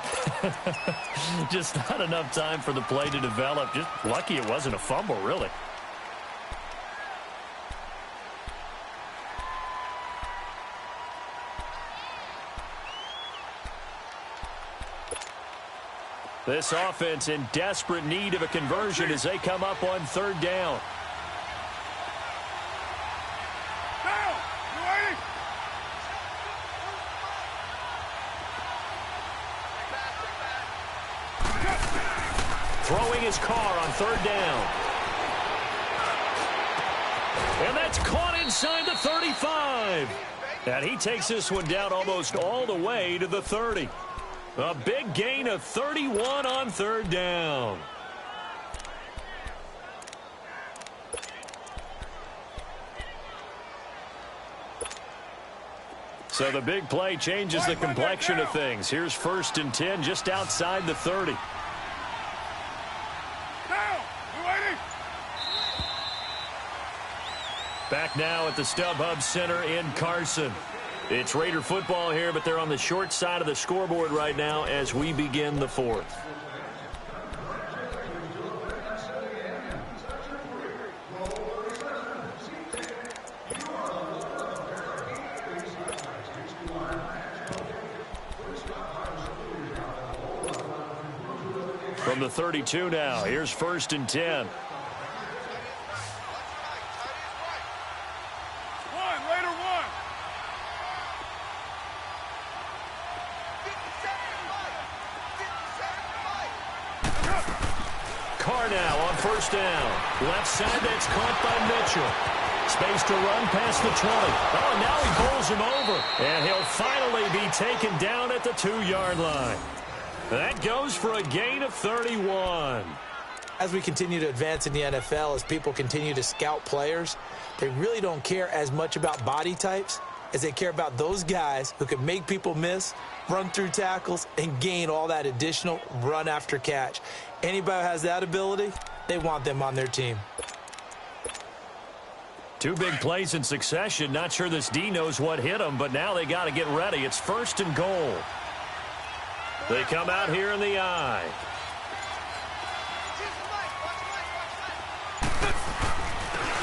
Just not enough time for the play to develop. Just lucky it wasn't a fumble, really. This offense in desperate need of a conversion as they come up on 3rd down. Throwing his Carr on 3rd down. And that's caught inside the 35. And he takes this one down almost all the way to the 30. A big gain of 31 on 3rd down. So the big play changes the complexion of things. Here's 1st and 10 just outside the 30. Back now at the StubHub Center in Carson. It's Raider football here, but they're on the short side of the scoreboard right now as we begin the 4th. From the 32 now, here's 1st and 10. Carr now on 1st down. Left side, that's caught by Mitchell. Space to run past the 20. Oh, and now he bowls him over. And he'll finally be taken down at the 2-yard line. That goes for a gain of 31. As we continue to advance in the NFL, as people continue to scout players, they really don't care as much about body types as they care about those guys who can make people miss, run through tackles, and gain all that additional run after catch. Anybody who has that ability, they want them on their team. 2 big plays in succession. Not sure this D knows what hit him, but now they got to get ready. It's 1st and goal. They come out here in the I.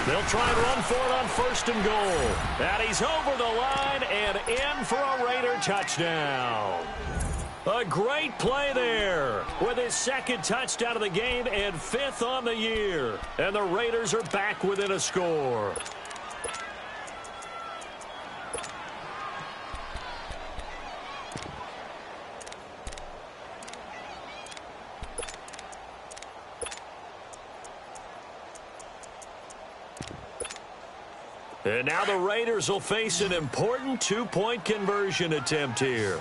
They'll try and run for it on 1st and goal. And he's over the line and in for a Raider touchdown. A great play there with his 2nd touchdown of the game and 5th on the year. And the Raiders are back within a score. And now the Raiders will face an important 2-point conversion attempt here.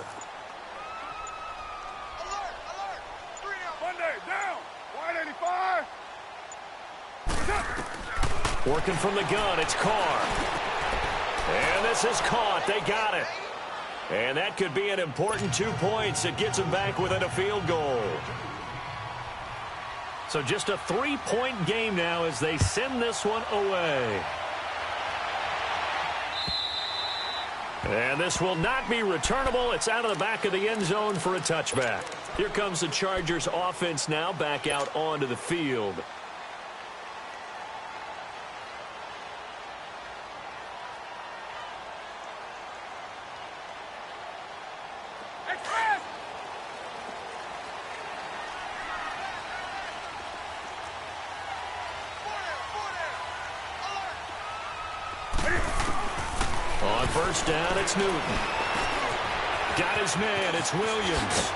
Working from the gun, it's Carr. And this is caught. They got it. And that could be an important 2 points. It gets them back within a field goal. So just a 3-point game now as they send this one away. And this will not be returnable. It's out of the back of the end zone for a touchback. Here comes the Chargers offense now back out onto the field. On first down, it's Newton. Got his man, it's Williams.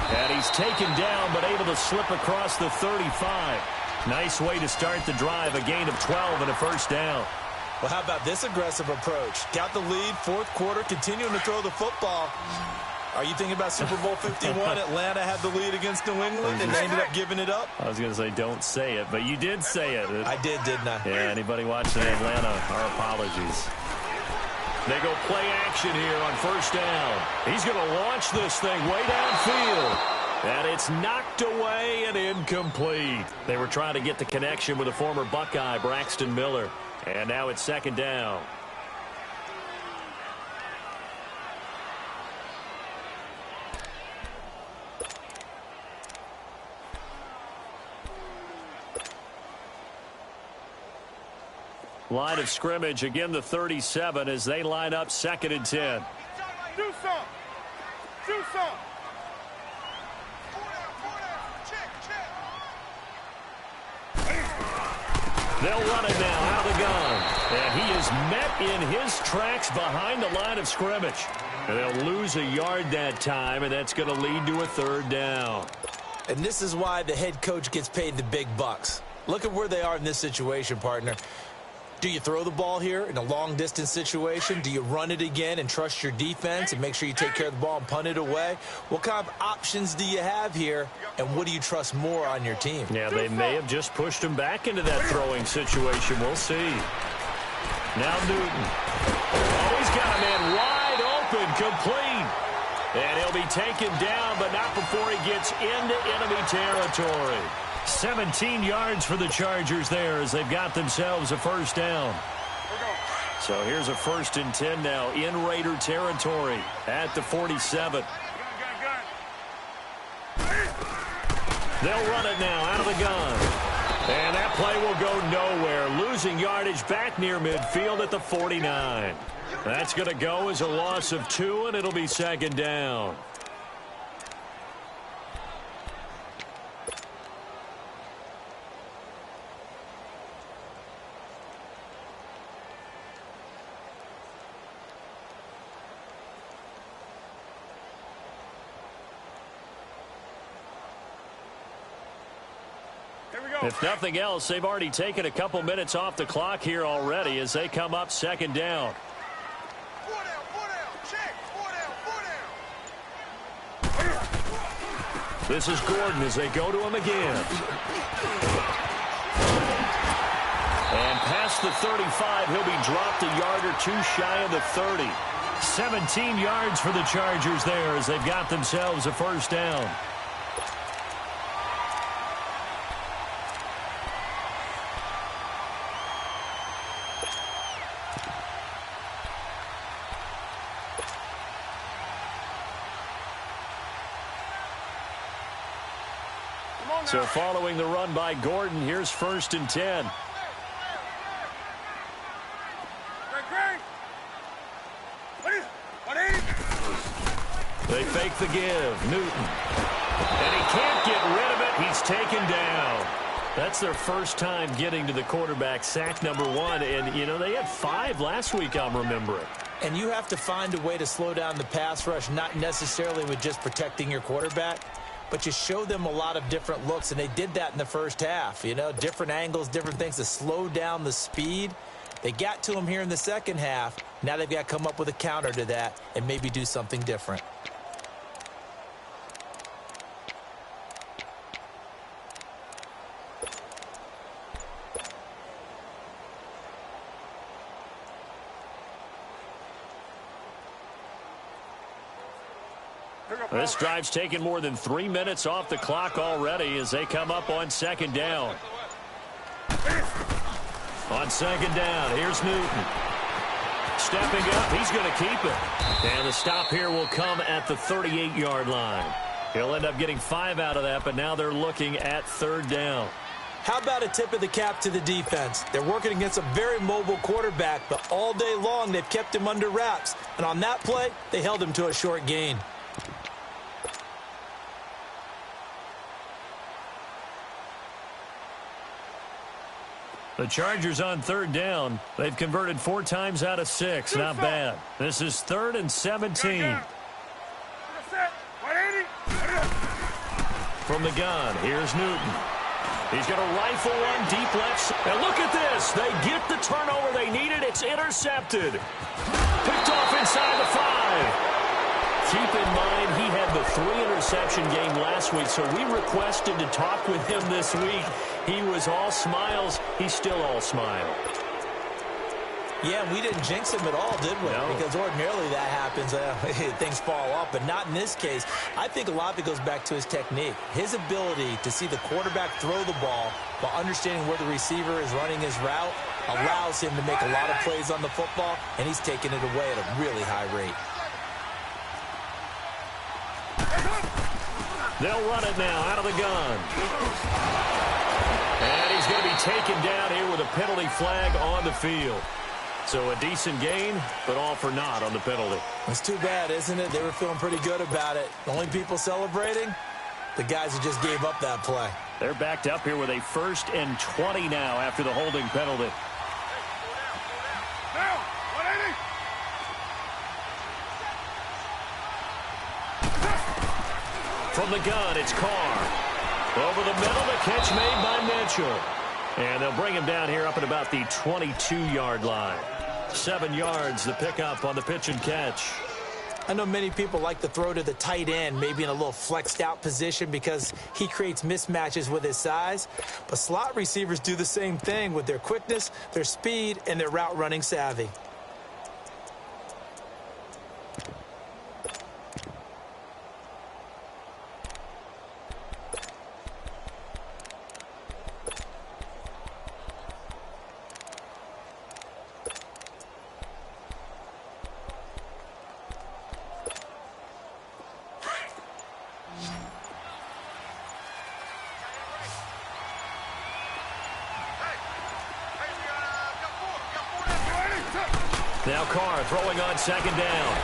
And he's taken down, but able to slip across the 35. Nice way to start the drive, a gain of 12 and a first down. Well, how about this aggressive approach? Got the lead, fourth quarter, continuing to throw the football. Are you thinking about Super Bowl 51? Atlanta had the lead against New England, and they ended up giving it up? I was going to say don't say it, but you did say it. I did, didn't I? Yeah, anybody watching Atlanta, our apologies. They go play action here on first down. He's going to launch this thing way downfield. And it's knocked away and incomplete. They were trying to get the connection with the former Buckeye, Braxton Miller. And now it's second down. Line of scrimmage, again the 37 as they line up second and 10. Do some. Do some. They'll run it now out of the gun. And he is met in his tracks behind the line of scrimmage. And they'll lose a yard that time, and that's going to lead to a third down. And this is why the head coach gets paid the big bucks. Look at where they are in this situation, partner. Do you throw the ball here in a long-distance situation? Do you run it again and trust your defense and make sure you take care of the ball and punt it away? What kind of options do you have here, and what do you trust more on your team? Yeah, they may have just pushed him back into that throwing situation. We'll see. Now Newton. Oh, he's got a man wide open, complete. And he'll be taken down, but not before he gets into enemy territory. 17 yards for the Chargers there as they've got themselves a first down. So here's a first and 10 now in Raider territory at the 47. They'll run it now out of the gun. And that play will go nowhere. Losing yardage back near midfield at the 49. That's going to go as a loss of 2, and it'll be second down. If nothing else, they've already taken a couple minutes off the clock here already as they come up second down. This is Gordon as they go to him again. And past the 35, he'll be dropped a yard or two shy of the 30. 17 yards for the Chargers there as they've got themselves a first down. So following the run by Gordon, here's first and 10. They fake the give. Newton. And he can't get rid of it. He's taken down. That's their first time getting to the quarterback, sack number 1. And, you know, they had 5 last week, I'm remembering. And you have to find a way to slow down the pass rush, not necessarily with just protecting your quarterback, but you show them a lot of different looks, and they did that in the first half. You know, different angles, different things to slow down the speed. They got to him here in the second half. Now they've got to come up with a counter to that and maybe do something different. This drive's taken more than 3 minutes off the clock already as they come up on second down. On second down, here's Newton. Stepping up, he's going to keep it. And the stop here will come at the 38-yard line. He'll end up getting 5 out of that, but now they're looking at third down. How about a tip of the cap to the defense? They're working against a very mobile quarterback, but all day long they've kept him under wraps. And on that play, they held him to a short gain. The Chargers on third down. They've converted 4 times out of 6. Not bad. This is 3rd and 17. From the gun, here's Newton. He's going to rifle one deep left. And look at this. They get the turnover they needed. It's intercepted. Picked off inside the 5. Keep in mind, he had the 3-interception game last week, so we requested to talk with him this week. He was all smiles. He's still all smile. Yeah, we didn't jinx him at all, did we? No. Because ordinarily that happens. Things fall off, but not in this case. I think a lot of it goes back to his technique. His ability to see the quarterback throw the ball while understanding where the receiver is running his route allows him to make a lot of plays on the football, and he's taking it away at a really high rate. They'll run it now out of the gun. And he's going to be taken down here with a penalty flag on the field. So a decent gain, but all for naught on the penalty. It's too bad, isn't it? They were feeling pretty good about it. The only people celebrating, the guys who just gave up that play. They're backed up here with a 1st and 20 now after the holding penalty. Now, 180. From the gun, it's Carr. Over the middle, the catch made by Mitchell. And they'll bring him down here up at about the 22-yard line. 7 yards, the pickup on the pitch and catch. I know many people like to throw to the tight end, maybe in a little flexed out position because he creates mismatches with his size. But slot receivers do the same thing with their quickness, their speed, and their route running savvy. Now Carr throwing on second down.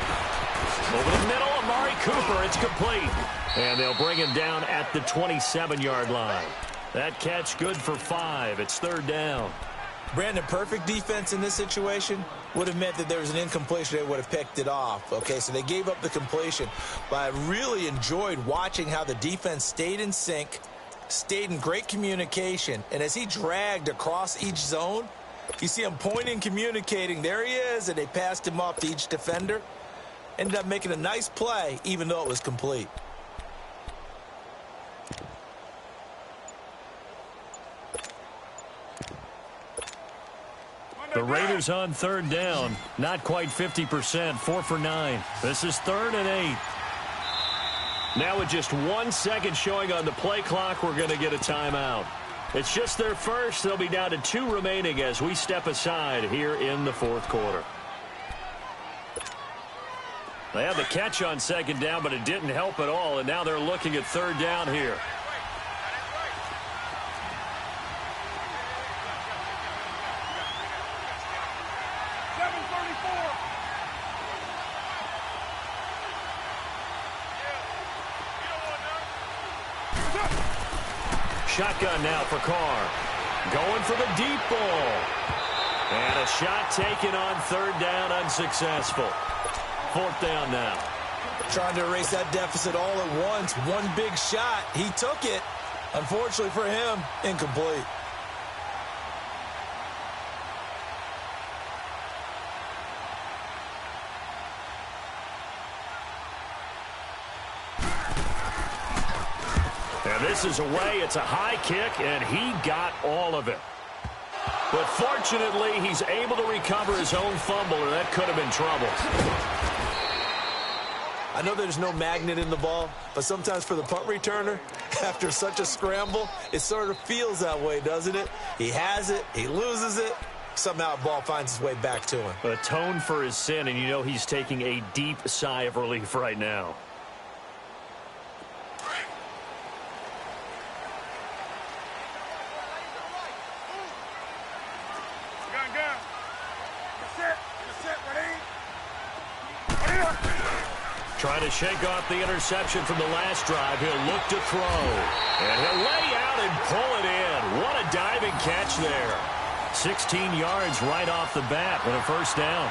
Over the middle, Amari Cooper. It's complete. And they'll bring him down at the 27-yard line. That catch good for 5. It's third down. Brandon, perfect defense in this situation would have meant that there was an incompletion. They would have picked it off. Okay, so they gave up the completion. But I really enjoyed watching how the defense stayed in sync, stayed in great communication. And as he dragged across each zone, you see him pointing, communicating. There he is, and they passed him off to each defender. Ended up making a nice play, even though it was complete. The Raiders on third down. Not quite 50%. 4 for 9. This is 3rd and 8. Now with just 1 second showing on the play clock, we're going to get a timeout. It's just their first. They'll be down to 2 remaining as we step aside here in the fourth quarter. They had the catch on second down, but it didn't help at all, and now they're looking at third down here. Shotgun now for Carr. Going for the deep ball. And a shot taken on third down, unsuccessful. 4th down now. Trying to erase that deficit all at once. One big shot. He took it. Unfortunately for him, incomplete. And this is away. It's a high kick, and he got all of it. But fortunately, he's able to recover his own fumble, or that could have been trouble. I know there's no magnet in the ball, but sometimes for the punt returner, after such a scramble, it sort of feels that way, doesn't it? He has it, he loses it, somehow the ball finds its way back to him. Atone for his sin, and you know he's taking a deep sigh of relief right now. Trying to shake off the interception from the last drive. He'll look to throw. And he'll lay out and pull it in. What a diving catch there. 16 yards right off the bat and a first down.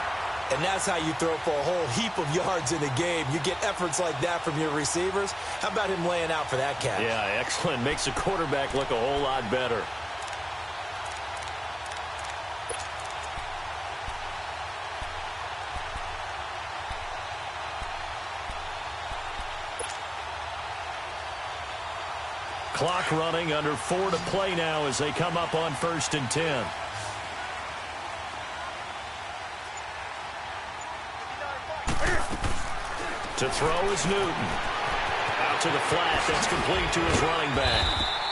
And that's how you throw for a whole heap of yards in a game. You get efforts like that from your receivers. How about him laying out for that catch? Yeah, excellent. Makes the quarterback look a whole lot better. Clock running, under 4 to play now as they come up on 1st and 10. To throw is Newton. Out to the flat, that's complete to his running back.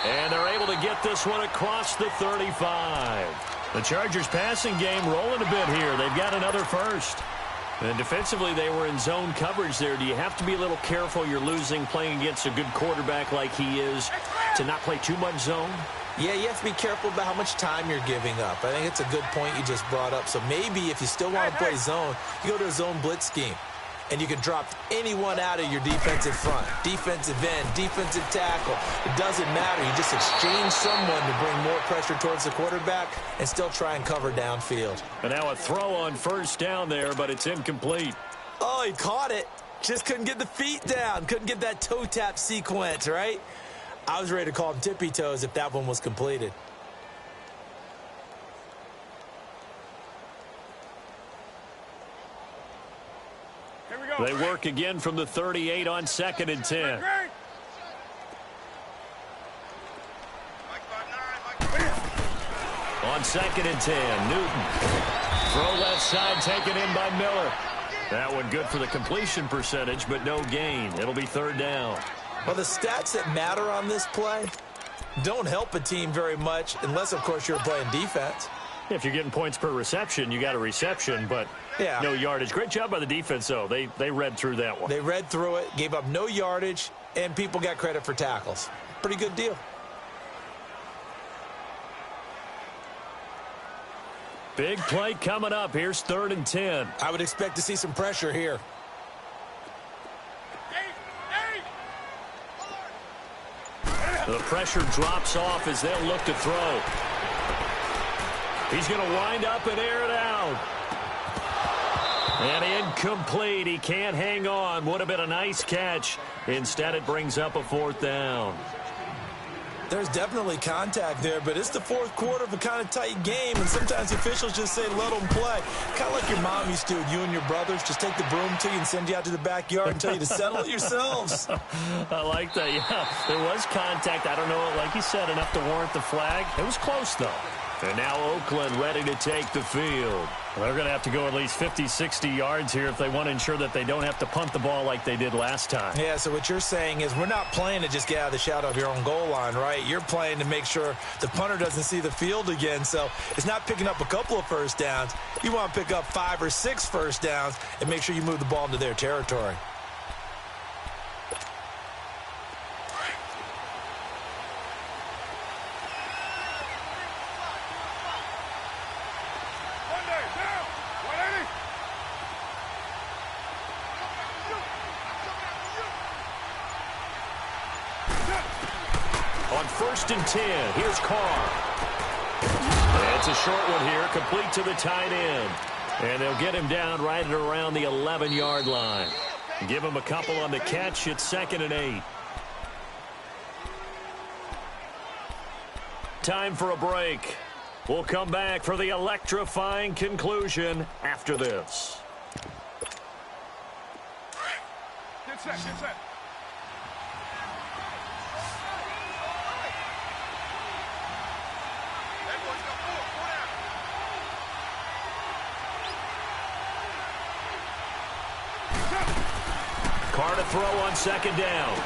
And they're able to get this one across the 35. The Chargers passing game rolling a bit here. They've got another first. And defensively, they were in zone coverage there. Do you have to be a little careful? You're losing playing against a good quarterback like he is to not play too much zone? Yeah, you have to be careful about how much time you're giving up. I think it's a good point you just brought up. So maybe if you still want to play zone, you go to a zone blitz scheme. And you can drop anyone out of your defensive front. Defensive end, defensive tackle. It doesn't matter. You just exchange someone to bring more pressure towards the quarterback and still try and cover downfield. And now a throw on first down there, but it's incomplete. Oh, he caught it. Just couldn't get the feet down. Couldn't get that toe tap sequence, right? I was ready to call him tippy toes if that one was completed. They work again from the 38 on 2nd and 10. On 2nd and 10, Newton. Throw left side taken in by Miller. That one good for the completion percentage, but no gain. It'll be 3rd down. Well, the stats that matter on this play don't help a team very much unless, of course, you're playing defense. If you're getting points per reception, you got a reception, but no yardage. Great job by the defense, though. They read through that one. They read through it, gave up no yardage, and people got credit for tackles. Pretty good deal. Big play coming up. Here's 3rd and 10. I would expect to see some pressure here. The pressure drops off as they'll look to throw. He's going to wind up and air it out. And incomplete. He can't hang on. Would have been a nice catch. Instead, it brings up a 4th down. There's definitely contact there, but it's the 4th quarter of a kind of tight game, and sometimes officials just say, let them play. Kind of like your mom used to with you and your brothers. Just take the broom to you and send you out to the backyard and tell you to settle it yourselves. I like that, yeah. There was contact. I don't know, like you said, enough to warrant the flag. It was close, though. And now Oakland ready to take the field. Well, they're going to have to go at least 50, 60 yards here if they want to ensure that they don't have to punt the ball like they did last time. Yeah, so what you're saying is we're not playing to just get out of the shadow of your own goal line, right? You're playing to make sure the punter doesn't see the field again. So it's not picking up a couple of first downs. You want to pick up 5 or 6 first downs and make sure you move the ball into their territory. On 1st and 10, here's Carr. It's a short one here, complete to the tight end. And they'll get him down right at around the 11-yard line. Give him a couple on the catch. It's 2nd and 8. Time for a break. We'll come back for the electrifying conclusion after this. Get set, get set. Carr to throw on second down.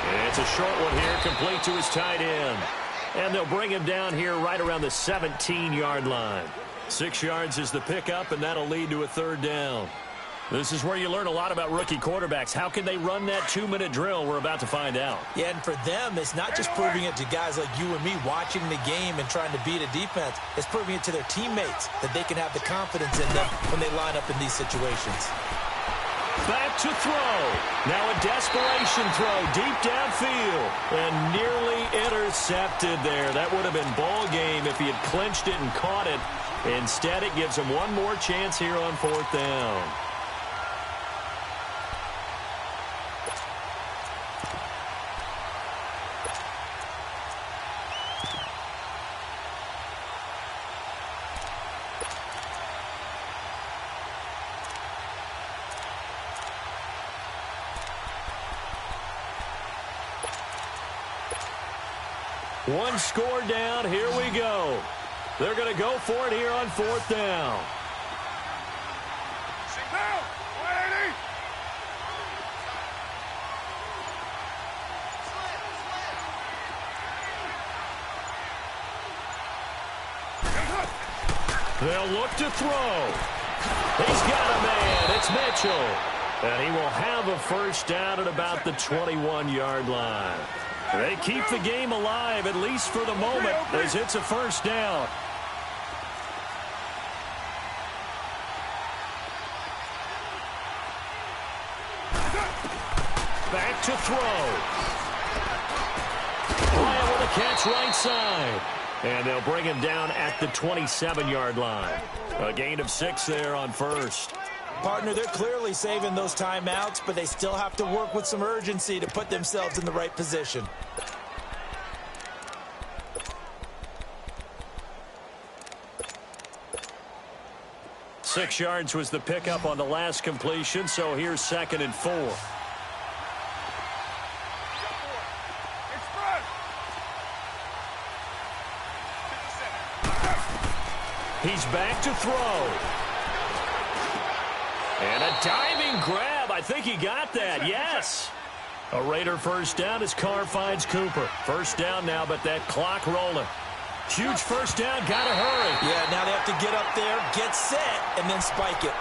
And it's a short one here, complete to his tight end. And they'll bring him down here right around the 17-yard line. 6 yards is the pickup, and that'll lead to a third down. This is where you learn a lot about rookie quarterbacks. How can they run that 2-minute drill? We're about to find out. Yeah, and for them, it's not just proving it to guys like you and me watching the game and trying to beat a defense. It's proving it to their teammates that they can have the confidence in them when they line up in these situations. Back to throw. Now a desperation throw deep downfield. And nearly intercepted there. That would have been ball game if he had clinched it and caught it. Instead, it gives him one more chance here on fourth down. One score down. Here we go. They're going to go for it here on fourth down. Now, 180. They'll look to throw. He's got a man. It's Mitchell. And he will have a first down at about the 21-yard line. They keep the game alive, at least for the moment, as it's a first down. Back to throw. Bryant with a catch right side. And they'll bring him down at the 27-yard line. A gain of 6 there on first. Partner, they're clearly saving those timeouts, but they still have to work with some urgency to put themselves in the right position. Six yards was the pickup on the last completion, so here's 2nd and 4. He's back to throw. And a diving grab. I think he got that. Yes. A Raider first down as Carr finds Cooper. First down now, but that clock rolling. Huge first down. Got to hurry. Yeah, now they have to get up there, get set, and then spike it.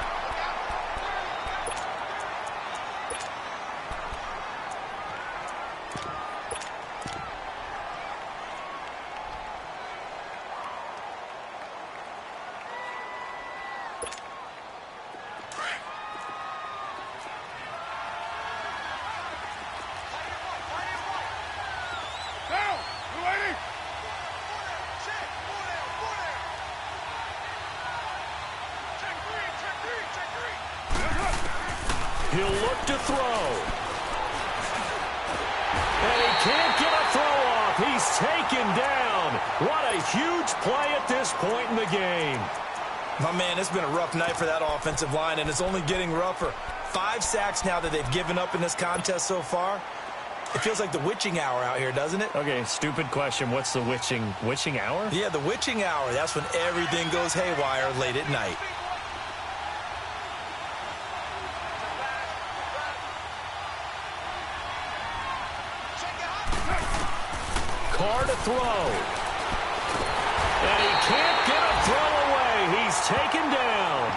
He'll look to throw. And he can't get a throw off. He's taken down. What a huge play at this point in the game. My man, it's been a rough night for that offensive line, and it's only getting rougher. 5 sacks now that they've given up in this contest so far. It feels like the witching hour out here, doesn't it? Okay, stupid question. What's the witching hour? Yeah, the witching hour. That's when everything goes haywire late at night. Carr to throw. And he can't get a throw away. He's taken down.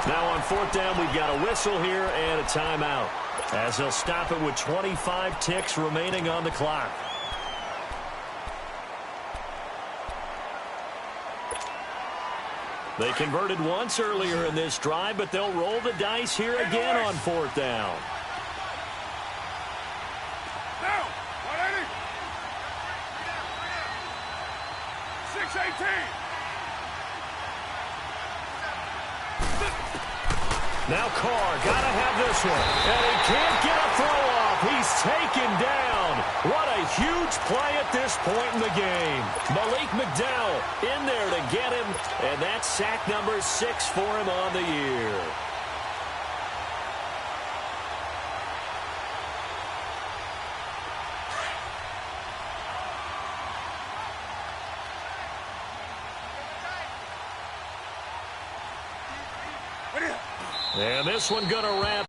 Now on fourth down, we've got a whistle here and a timeout, as they'll stop it with 25 ticks remaining on the clock. They converted once earlier in this drive, but they'll roll the dice here again on fourth down. Now, 180. 618. Now Carr, gotta have this one. And he can't get a throw off. He's taken down. What a huge play at this point in the game. Malik McDowell in there to get him. And that's sack number 6 for him on the year. And this one gonna wrap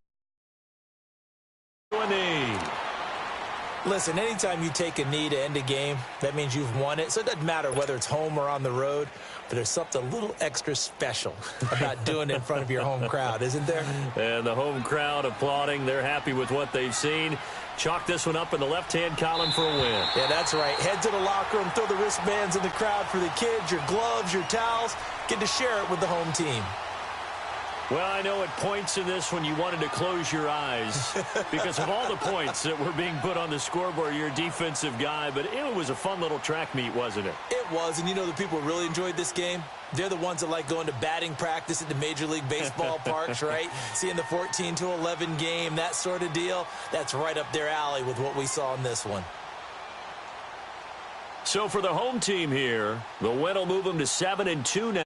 Listen, anytime you take a knee to end a game, that means you've won it. So it doesn't matter whether it's home or on the road, but there's something a little extra special about doing it in front of your home crowd, isn't there? And the home crowd applauding. They're happy with what they've seen. Chalk this one up in the left-hand column for a win. Yeah, that's right. Head to the locker room, throw the wristbands in the crowd for the kids, your gloves, your towels. Get to share it with the home team. Well, I know at points in this when you wanted to close your eyes because of all the points that were being put on the scoreboard. You're a defensive guy, but it was a fun little track meet, wasn't it? It was, and you know the people who really enjoyed this game? They're the ones that like going to batting practice at the Major League Baseball parks, right? Seeing the 14-11 game, that sort of deal. That's right up their alley with what we saw in this one. So for the home team here, the win will move them to 7-2 now.